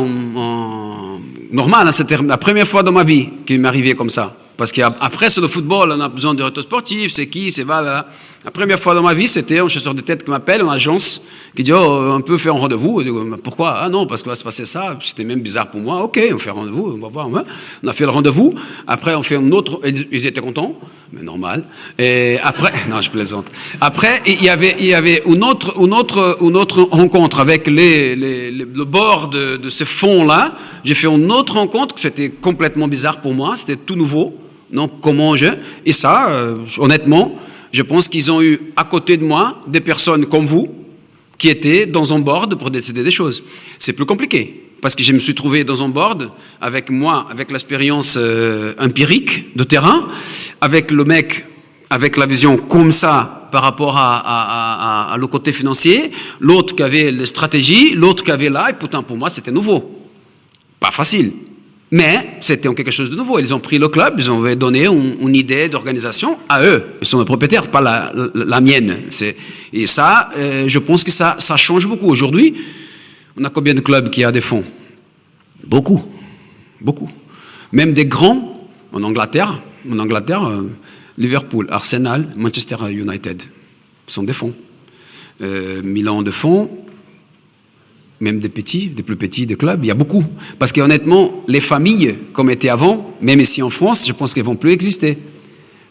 normal. Hein, c'était la première fois dans ma vie qu'il m'est arrivé comme ça. Parce qu'après, sur le football, on a besoin de directeur sportif, c'est qui, c'est là. La première fois dans ma vie, c'était un chasseur de tête qui m'appelle, une agence, qui dit, oh, on peut faire un rendez-vous. Pourquoi? Ah non, parce que va se passer ça. C'était même bizarre pour moi. Ok, on fait un rendez-vous, on va voir. On a fait le rendez-vous. Après, on fait un autre. Ils étaient contents, mais normal. Et après, non, je plaisante. Après, il y avait une autre rencontre avec le bord de ce fonds-là. J'ai fait une autre rencontre que c'était complètement bizarre pour moi. C'était tout nouveau. Donc, et ça, honnêtement, je pense qu'ils ont eu à côté de moi des personnes comme vous qui étaient dans un board pour décider des choses. C'est plus compliqué parce que je me suis trouvé dans un board avec l'expérience empirique de terrain, avec le mec avec la vision comme ça par rapport à le côté financier, l'autre qui avait les stratégies, l'autre qui avait là, et pourtant pour moi c'était nouveau. Pas facile. Mais c'était quelque chose de nouveau. Ils ont pris le club, ils ont donné une idée d'organisation à eux. Ils sont les propriétaires, pas la mienne. Et ça, je pense que ça change beaucoup. Aujourd'hui, on a combien de clubs qui a des fonds? Beaucoup. Beaucoup. Même des grands, en Angleterre, Liverpool, Arsenal, Manchester United sont des fonds. Milan de fonds. Même des plus petits des clubs, il y a beaucoup. Parce qu'honnêtement, les familles, comme étaient avant, même ici en France, je pense qu'elles ne vont plus exister.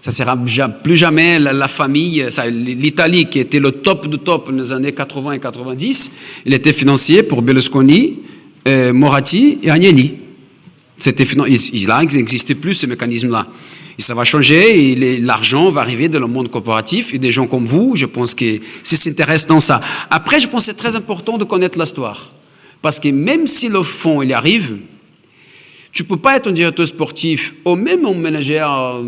Ça ne sera plus jamais la famille. L'Italie, qui était le top de top dans les années 80 et 90, il était financé pour Berlusconi, Moratti et Agnelli. Là, il n'existait plus ce mécanisme-là. Et ça va changer et l'argent va arriver dans le monde corporatif et des gens comme vous, je pense que si s'intéressent dans ça. Après, je pense que c'est très important de connaître l'histoire. Parce que même si le fonds, il arrive, tu ne peux pas être un directeur sportif ou même un manager,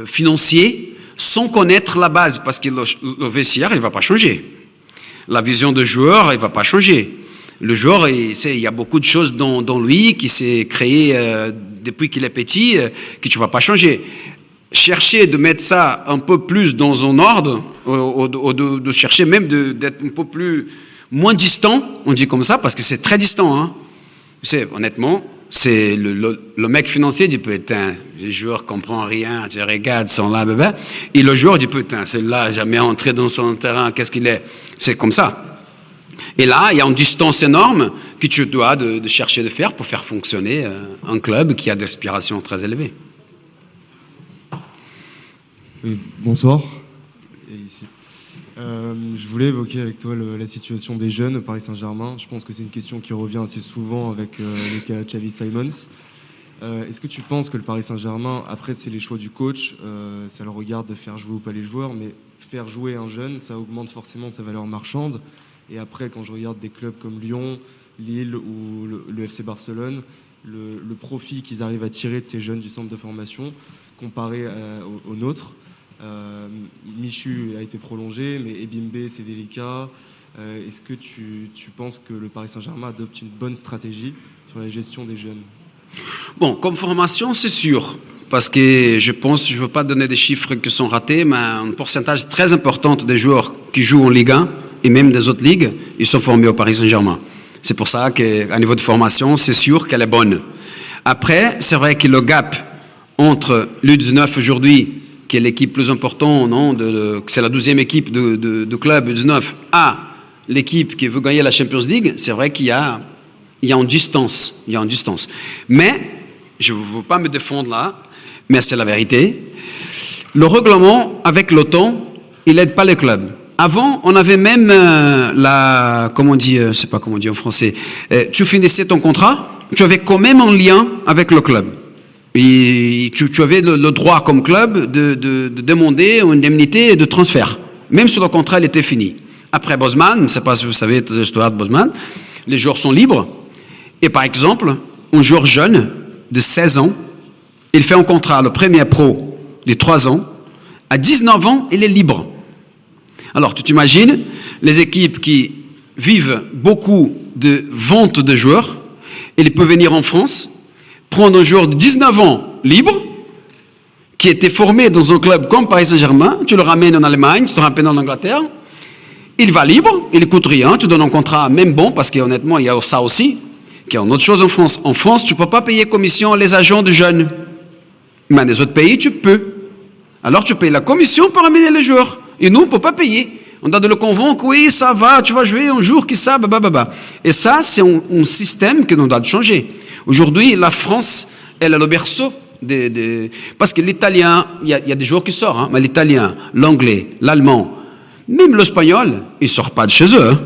financier, sans connaître la base. Parce que le vestiaire, il ne va pas changer. La vision de joueur, il ne va pas changer. Le joueur, il y a beaucoup de choses dans lui qui s'est créé depuis qu'il est petit, que tu ne vas pas changer. Chercher de mettre ça un peu plus dans un ordre, ou de chercher même d'être un peu moins distant, on dit comme ça, parce que c'est très distant. Hein. Honnêtement, c'est le mec financier dit putain, les joueurs ne comprennent rien, je regarde, sont là, bébé. Et le joueur dit putain, celui-là, jamais entré dans son terrain, qu'est-ce qu'il est? C'est comme ça. Et là, il y a une distance énorme que tu dois de chercher de faire pour faire fonctionner un club qui a des aspirations très élevées. Oui, bonsoir. Et ici. Je voulais évoquer avec toi la situation des jeunes au Paris Saint-Germain. Je pense que c'est une question qui revient assez souvent avec le cas Xavi Simons. Est-ce que tu penses que le Paris Saint-Germain, après c'est les choix du coach, ça le regarde de faire jouer ou pas les joueurs, mais faire jouer un jeune, ça augmente forcément sa valeur marchande. Et après, quand je regarde des clubs comme Lyon, Lille ou le FC Barcelone, le profit qu'ils arrivent à tirer de ces jeunes du centre de formation, comparé au nôtre, Michu a été prolongé, mais Ebimbe, c'est délicat. Est-ce que tu penses que le Paris Saint-Germain adopte une bonne stratégie sur la gestion des jeunes? Bon, comme formation, c'est sûr. Parce que je ne veux pas donner des chiffres qui sont ratés, mais un pourcentage très important des joueurs qui jouent en Ligue 1 et même des autres ligues, ils sont formés au Paris Saint-Germain. C'est pour ça qu'à niveau de formation, c'est sûr qu'elle est bonne. Après, c'est vrai que le gap entre l'U19 aujourd'hui, qui est l'équipe plus importante, c'est la 12e équipe de club U19, à l'équipe qui veut gagner la Champions League, c'est vrai qu'il y a une distance. Il y a une distance. Mais, je ne veux pas me défendre là, mais c'est la vérité. Le règlement, avec le temps, il n'aide pas les clubs. Avant, on avait même comment on dit, je sais pas comment on dit en français, tu finissais ton contrat, tu avais quand même un lien avec le club. Et tu avais le droit comme club de demander une indemnité de transfert, même si le contrat il était fini. Après Bosman, je ne sais pas si vous savez l'histoire de Bosman, les joueurs sont libres. Et par exemple, un joueur jeune de 16 ans, il fait un contrat, le premier pro de 3 ans, à 19 ans, il est libre. Alors, tu t'imagines, les équipes qui vivent beaucoup de ventes de joueurs, ils peuvent venir en France, prendre un joueur de 19 ans libre, qui était formé dans un club comme Paris Saint-Germain, tu le ramènes en Allemagne, tu le ramènes en Angleterre, il va libre, il ne coûte rien, tu donnes un contrat même bon, parce qu'honnêtement, il y a ça aussi, qui est une autre chose en France. En France, tu ne peux pas payer commission les agents de jeunes. Mais dans les autres pays, tu peux. Alors, tu payes la commission pour amener les joueurs. Et nous, on ne peut pas payer. On doit le convaincre, oui, ça va, tu vas jouer un jour, qui ça, bah. Et ça, c'est un système que l'on doit changer. Aujourd'hui, la France, elle est le berceau parce que l'italien, il y a des joueurs qui sortent, hein, mais l'italien, l'anglais, l'allemand, même l'espagnol, ils ne sortent pas de chez eux. Hein.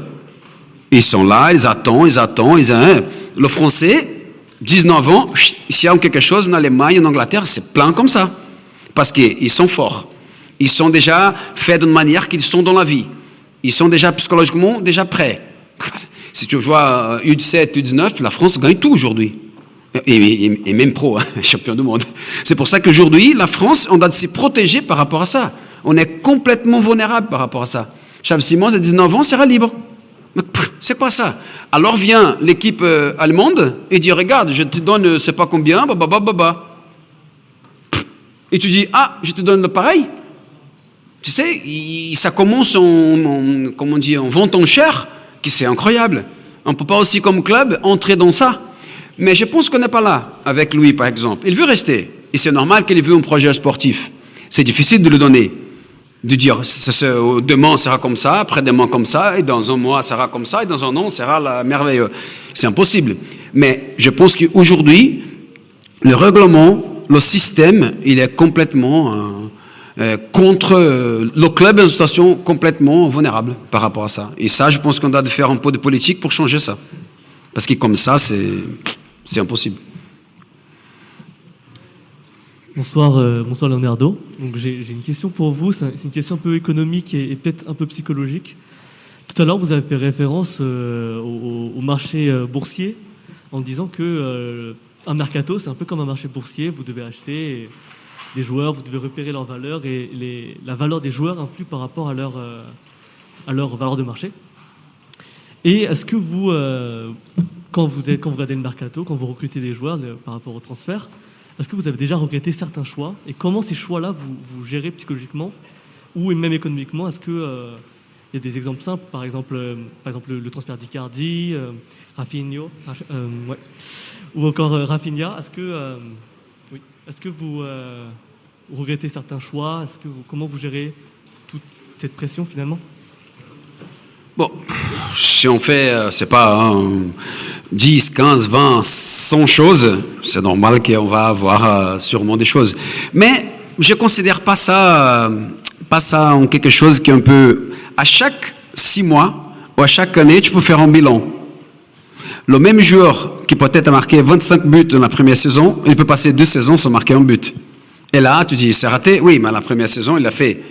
Ils sont là, ils attendent. Le français, 19 ans, s'il y a quelque chose en Allemagne, en Angleterre, c'est plein comme ça. Parce qu'ils sont forts. Ils sont déjà faits d'une manière qu'ils sont dans la vie. Ils sont déjà psychologiquement déjà prêts. Si tu vois U17, U19, la France gagne tout aujourd'hui. Et même pro, hein, champion du monde. C'est pour ça qu'aujourd'hui, la France, on doit se protéger par rapport à ça. On est complètement vulnérable par rapport à ça. Xavi Simons, à 19 ans, sera libre. C'est quoi ça? Alors vient l'équipe allemande et dit, regarde, je te donne, je sais pas combien, Et tu dis, ah, je te donne le pareil. Tu sais, ça commence en vente en chair, qui c'est incroyable. On ne peut pas aussi, comme club, entrer dans ça. Mais je pense qu'on n'est pas là, avec Louis, par exemple. Il veut rester. Et c'est normal qu'il veut un projet sportif. C'est difficile de le donner. De dire, demain sera comme ça, après-demain comme ça, et dans un mois sera comme ça, et dans un an sera merveilleux. C'est impossible. Mais je pense qu'aujourd'hui, le règlement, le système, il est complètement contre le club est une situation complètement vulnérable par rapport à ça. Et ça, je pense qu'on doit faire un peu de politique pour changer ça. Parce que comme ça, c'est impossible. Bonsoir Leonardo. Donc j'ai une question pour vous. C'est une question un peu économique et peut-être un peu psychologique. Tout à l'heure, vous avez fait référence au marché boursier en disant que un mercato, c'est un peu comme un marché boursier. Vous devez acheter des joueurs, vous devez repérer leur valeur et la valeur des joueurs influe par rapport à leur valeur de marché. Et est-ce que vous, quand vous regardez le mercato, quand vous recrutez des joueurs par rapport au transfert, est-ce que vous avez déjà regretté certains choix? Et comment ces choix-là, vous gérez psychologiquement ou même économiquement? Est-ce que il y a des exemples simples, par exemple le transfert d'Icardi, Rafinha, ou encore Rafinha. Est-ce que vous regrettez certains choix? Comment vous gérez toute cette pression finalement? Bon, si on fait, c'est pas 10, 15, 20, 100 choses, c'est normal qu'on va avoir sûrement des choses. Mais je considère pas ça en quelque chose qui est un peu... À chaque 6 mois ou à chaque année, tu peux faire un bilan. Le même joueur qui peut-être a marqué 25 buts dans la première saison, il peut passer 2 saisons sans marquer un but. Et là, tu dis, c'est raté? Oui, mais la première saison, il l'a fait.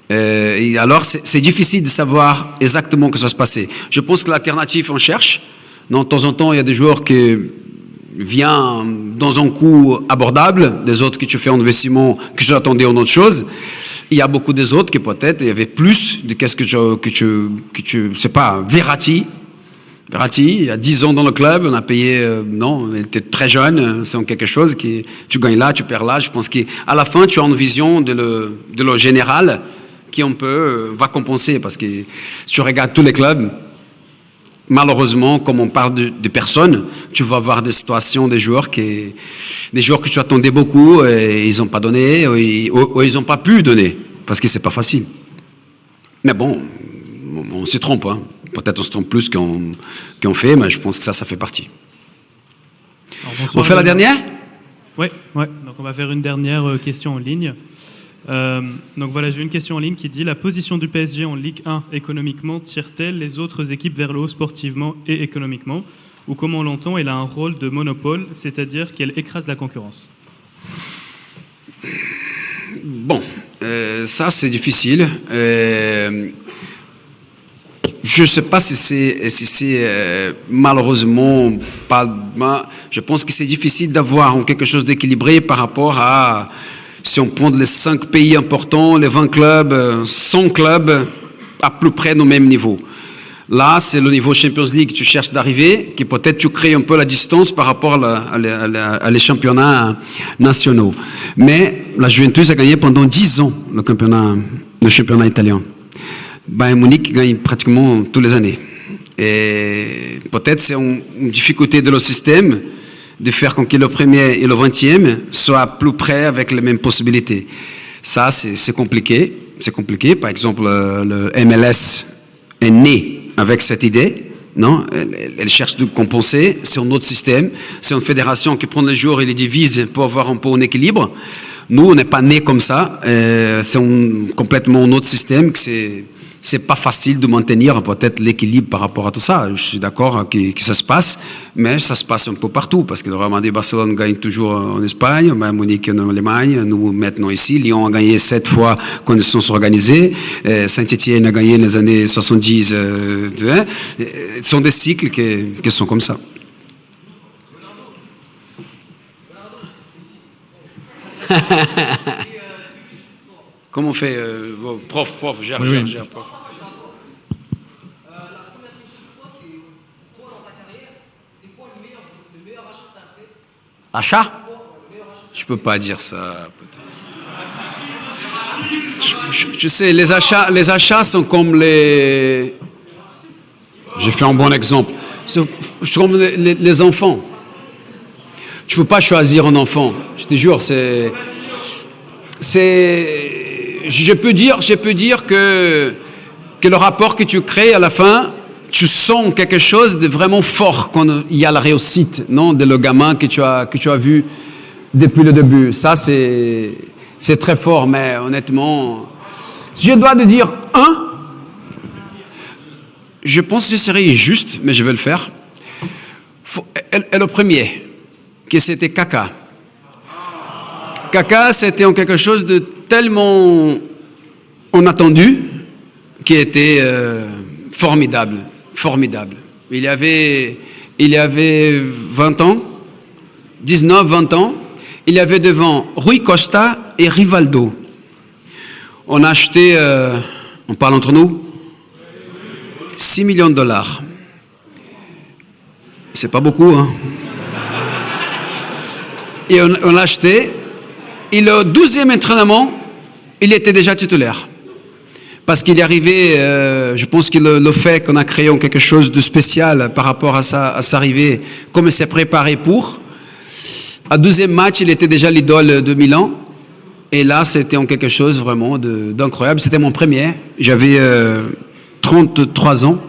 Et alors, c'est difficile de savoir exactement que ça se passait. Je pense que l'alternative, on cherche. De temps en temps, il y a des joueurs qui viennent dans un coût abordable, des autres qui tu fais un investissement que tu attendais en autre chose. Il y a beaucoup des autres qui peut-être, il y avait plus de qu'est-ce que tu c'est pas, Verratti, il y a 10 ans dans le club, on a payé, non, il était très jeune, c'est quelque chose qui, tu gagnes là, tu perds là. Je pense qu'à la fin, tu as une vision de le général qui un peu va compenser, parce que si tu regardes tous les clubs, malheureusement, comme on parle de personnes, tu vas voir des situations des joueurs que tu attendais beaucoup et ils n'ont pas donné, ou ils n'ont pas pu donner, parce que c'est pas facile. Mais bon, on se trompe, hein. Peut-être on se trompe plus qu'on fait, mais je pense que ça fait partie. Alors, on fait la dernière? Oui. Donc on va faire une dernière question en ligne. Donc voilà, j'ai une question en ligne qui dit: la position du PSG en Ligue 1 économiquement tire-t-elle les autres équipes vers le haut sportivement et économiquement? Ou comme on l'entend, elle a un rôle de monopole, c'est-à-dire qu'elle écrase la concurrence? Bon, ça c'est difficile. Je ne sais pas si c'est malheureusement pas. Je pense que c'est difficile d'avoir quelque chose d'équilibré par rapport à, si on prend les 5 pays importants, les 20 clubs, 100 clubs à peu près au même niveau. Là, c'est le niveau Champions League que tu cherches d'arriver, qui peut-être tu crées un peu la distance par rapport à les championnats nationaux. Mais la Juventus a gagné pendant 10 ans le championnat italien. Bayern Munich gagne pratiquement toutes les années. Et peut-être c'est une difficulté de le système de faire que le premier et le 20e soient plus près avec les mêmes possibilités. Ça, c'est compliqué. c'est compliqué. Par exemple, le MLS est né avec cette idée. Non, elle cherche de compenser. C'est un autre système. C'est une fédération qui prend les joueurs et les divise pour avoir un peu un équilibre. Nous, on n'est pas né comme ça. C'est complètement un autre système que c'est pas facile de maintenir peut-être l'équilibre par rapport à tout ça. Je suis d'accord que ça se passe, mais ça se passe un peu partout parce que le Real Madrid, Barcelone gagne toujours en Espagne, Munich en Allemagne, nous maintenant ici, Lyon a gagné 7 fois quand ils sont organisés, Saint-Étienne a gagné les années 70. Ce sont des cycles qui sont comme ça. Comment on fait prof, gère, prof. Achat? Je peux pas dire ça. Je sais, les achats sont comme les... J'ai fait un bon exemple. C'est comme les enfants. Tu peux pas choisir un enfant. Je te jure, je peux dire que le rapport que tu crées à la fin, tu sens quelque chose de vraiment fort quand il y a la réussite, non, de le gamin que tu as vu depuis le début. Ça, c'est très fort, mais honnêtement, si je dois te dire un, je pense que ce serait injuste, mais je vais le faire. Et le premier, que c'était Kaka. Kaka, c'était quelque chose de tellement inattendu qui était formidable. Il y avait 20 ans, 19-20 ans, il y avait devant Rui Costa et Rivaldo. On a acheté, on parle entre nous, 6 millions de dollars. C'est pas beaucoup, hein. Et on l'a acheté. Et le 12e entraînement, il était déjà titulaire. Parce qu'il est arrivé, je pense que le fait qu'on a créé quelque chose de spécial par rapport à sa arrivée, comme il s'est préparé pour, à 12e match, il était déjà l'idole de Milan. Et là, c'était quelque chose vraiment d'incroyable. C'était mon premier. J'avais 33 ans.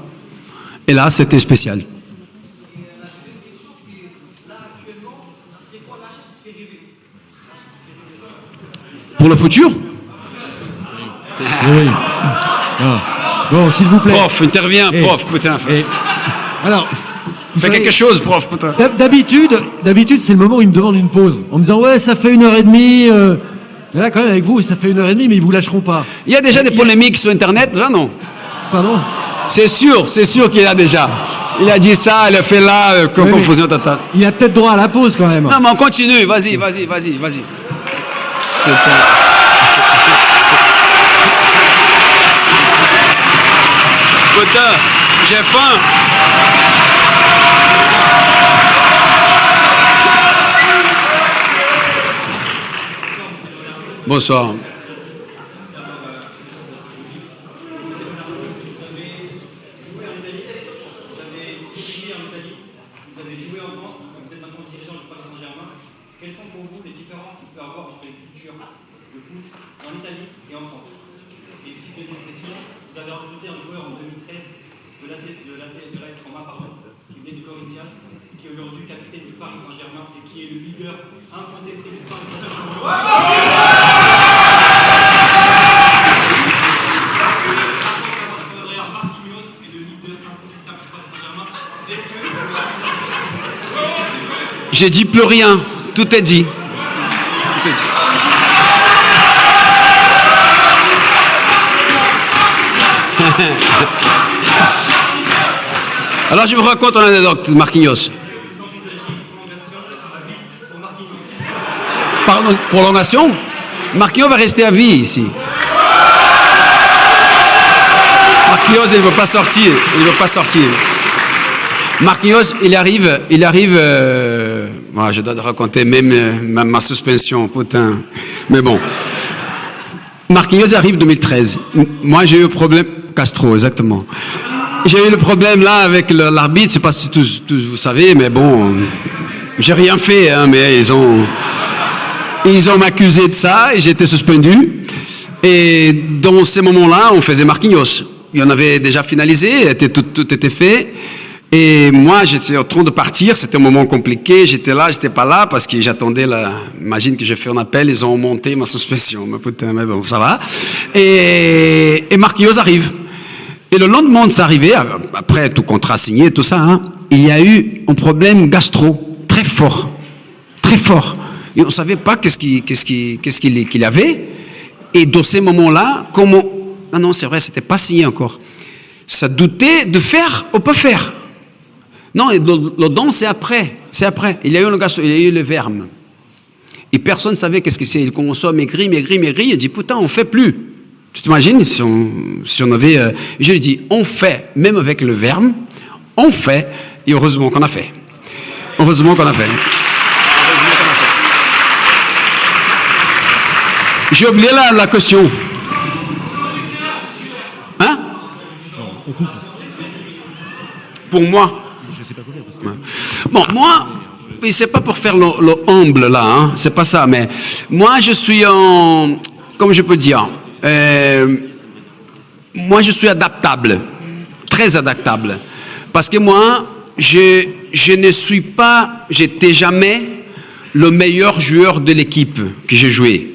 Et là, c'était spécial. Pour le futur? Oui. Ah. Bon, s'il vous plaît. Prof, interviens, prof, putain. Alors, fais quelque chose, prof, putain. D'habitude, c'est le moment où il me demande une pause. En me disant, ouais, ça fait 1h30. Mais là, quand même, avec vous, ça fait 1h30, mais ils vous lâcheront pas. Il y a déjà des polémiques sur Internet, déjà, non? Pardon? C'est sûr qu'il y a déjà. Il a dit ça, il a fait là, confusion totale. Il a peut-être droit à la pause, quand même. Non, mais on continue, vas-y. Putain, j'ai faim. Bonsoir. Quelles sont pour vous les différences qu'il peut y avoir entre les cultures de foot en Italie et en France? Et puis, deuxième question, vous avez recruté un joueur en 2013 de l'AS Roma, qui venait du Corinthians, qui est aujourd'hui capitaine du Paris Saint-Germain et qui est le leader incontesté du Paris Saint-Germain. J'ai dit plus rien. Tout est dit. Alors je vous raconte une anecdote, Marquinhos. Pardon, prolongation? Marquinhos va rester à vie ici. Marquinhos, il ne veut pas sortir. Marquinhos, il arrive. Moi, je dois te raconter même ma suspension, putain. Mais bon. Marquinhos arrive 2013. Moi, j'ai eu un problème. Castro, exactement. J'ai eu le problème là avec l'arbitre. Je sais pas si tous vous savez, mais bon, j'ai rien fait, hein, mais ils ont m'accusé de ça et j'ai été suspendu. Et dans ces moments-là, on faisait Marquinhos. Et on avait déjà finalisé, tout était fait. Et moi, j'étais en train de partir, c'était un moment compliqué, j'étais là, j'étais pas là, parce que j'attendais imagine que j'ai fait un appel, ils ont monté ma suspension, mais putain, mais bon, ça va. Et Marquinhos arrive. Et le lendemain de s'arriver, après tout contrat signé, tout ça, hein, il y a eu un problème gastro, très fort. Et on ne savait pas qu'est-ce qu'il avait. Et dans ces moments-là, ah non, c'est vrai, c'était pas signé encore. Ça doutait de faire ou pas faire. Non, le don, c'est après. Il y a eu le gastro, il y a eu le verme. Et personne ne savait qu'est-ce que c'est. Il commençait à maigrir. Il dit, putain, on ne fait plus. Tu t'imagines si on avait... je lui dis, on fait, même avec le verme, on fait, et heureusement qu'on a fait. J'ai oublié la question. Hein? Pour moi. Je sais pas combien. Parce que... Bon, moi, c'est pas pour faire le humble là, hein, c'est pas ça, mais moi je suis comment je peux dire, moi je suis adaptable, très adaptable, parce que moi je ne suis pas, j'étais jamais le meilleur joueur de l'équipe que j'ai joué.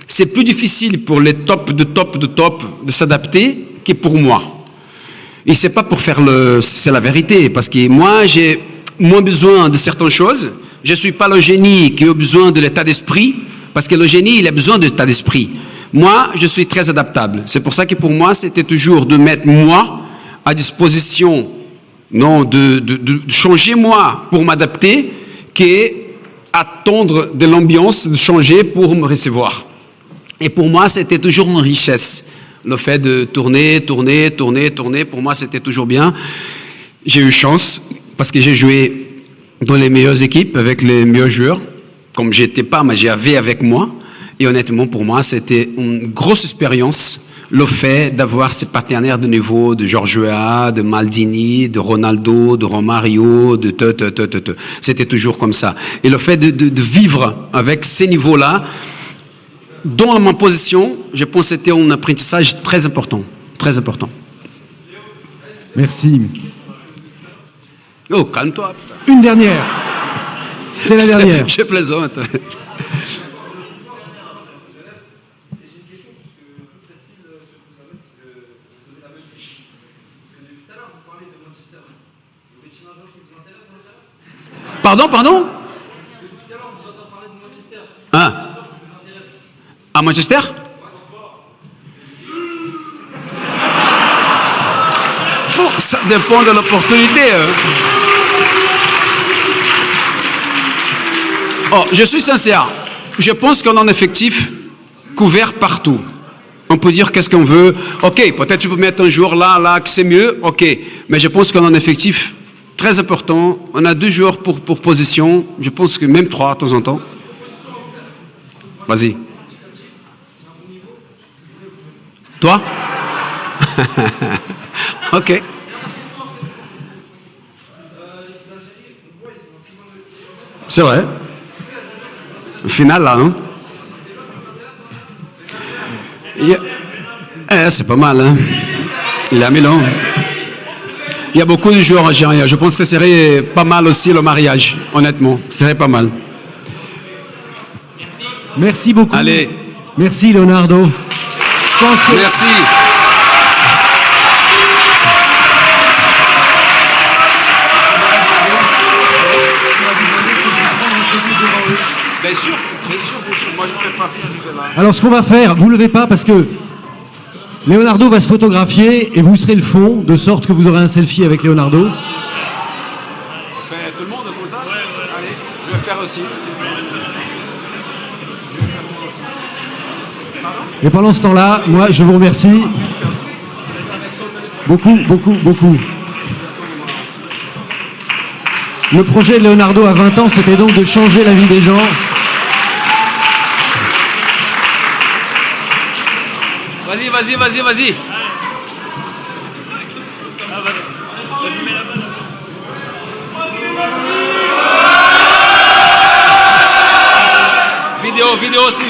C'est plus difficile pour les top de s'adapter que pour moi. Et c'est pas pour faire c'est la vérité, parce que moi j'ai moins besoin de certaines choses. Je suis pas le génie qui a besoin de l'état d'esprit, parce que le génie il a besoin de l'état d'esprit. Moi, je suis très adaptable. C'est pour ça que pour moi, c'était toujours de mettre moi à disposition, non, de changer moi pour m'adapter, qu'attendre de l'ambiance de changer pour me recevoir. Et pour moi, c'était toujours une richesse. Le fait de tourner, pour moi, c'était toujours bien. J'ai eu chance, parce que j'ai joué dans les meilleures équipes, avec les meilleurs joueurs. Comme j'étais pas, mais j'avais avec moi. Et honnêtement, pour moi, c'était une grosse expérience, le fait d'avoir ces partenaires de niveau, de Georges Weah, de Maldini, de Ronaldo, de Romario, C'était toujours comme ça. Et le fait de vivre avec ces niveaux-là, dans ma position, je pense que c'était un apprentissage très important. Très important. Merci. Oh, calme-toi, putain. Une dernière. C'est la dernière. Je plaisante. Pardon? Ah. À Manchester? Bon, ça dépend de l'opportunité. Oh, je suis sincère. Je pense qu'on a un effectif couvert partout. On peut dire qu'est-ce qu'on veut. Ok, peut-être tu peux mettre un joueur là, que c'est mieux. Ok, mais je pense qu'on a un effectif très important. On a 2 joueurs pour position. Je pense que même 3 de temps en temps. Vas-y. Toi? Ok. C'est vrai. Au final, là, non? C'est pas mal, hein? Il est à Milan. Il y a beaucoup de joueurs algériens. Je pense que ce serait pas mal aussi le mariage, honnêtement. Ce serait pas mal. Merci beaucoup. Allez. Merci, Leonardo. Je pense que... Merci. Bien sûr. Moi, je fais partie de là. Alors, ce qu'on va faire, vous ne levez pas parce que Leonardo va se photographier et vous serez le fond, de sorte que vous aurez un selfie avec Leonardo. On fait tout le monde comme ça? Allez, je vais faire aussi. Et pendant ce temps-là, moi, je vous remercie beaucoup. Le projet de Leonardo à 20 ans, c'était donc de changer la vie des gens. Vas-y. Vidéo aussi.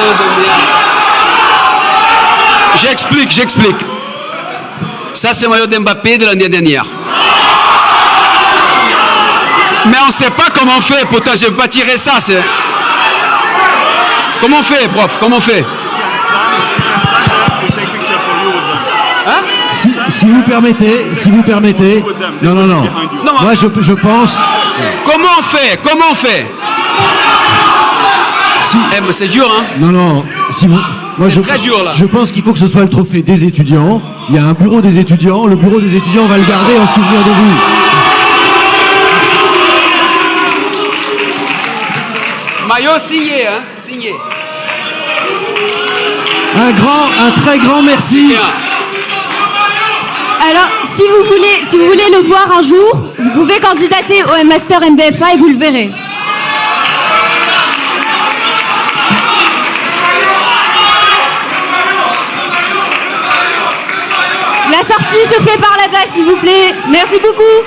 de merde. J'explique. Ça, c'est le maillot d'Mbappé de l'année dernière. Mais on ne sait pas comment on fait. Pourtant, je ne vais pas tirer ça. Comment on fait, prof? Comment on fait? Hein? Si vous permettez. Non. Moi, je pense. Comment on fait? C'est dur, hein? Non. Moi, très dur, là. Je pense qu'il faut que ce soit le trophée des étudiants. Il y a un bureau des étudiants. Le bureau des étudiants va le garder en souvenir de vous. Maillot signé, hein? Signé. Un très grand merci. Alors, si vous voulez le voir un jour, vous pouvez candidater au Master MBFA et vous le verrez. La sortie se fait par là-bas, s'il vous plaît. Merci beaucoup.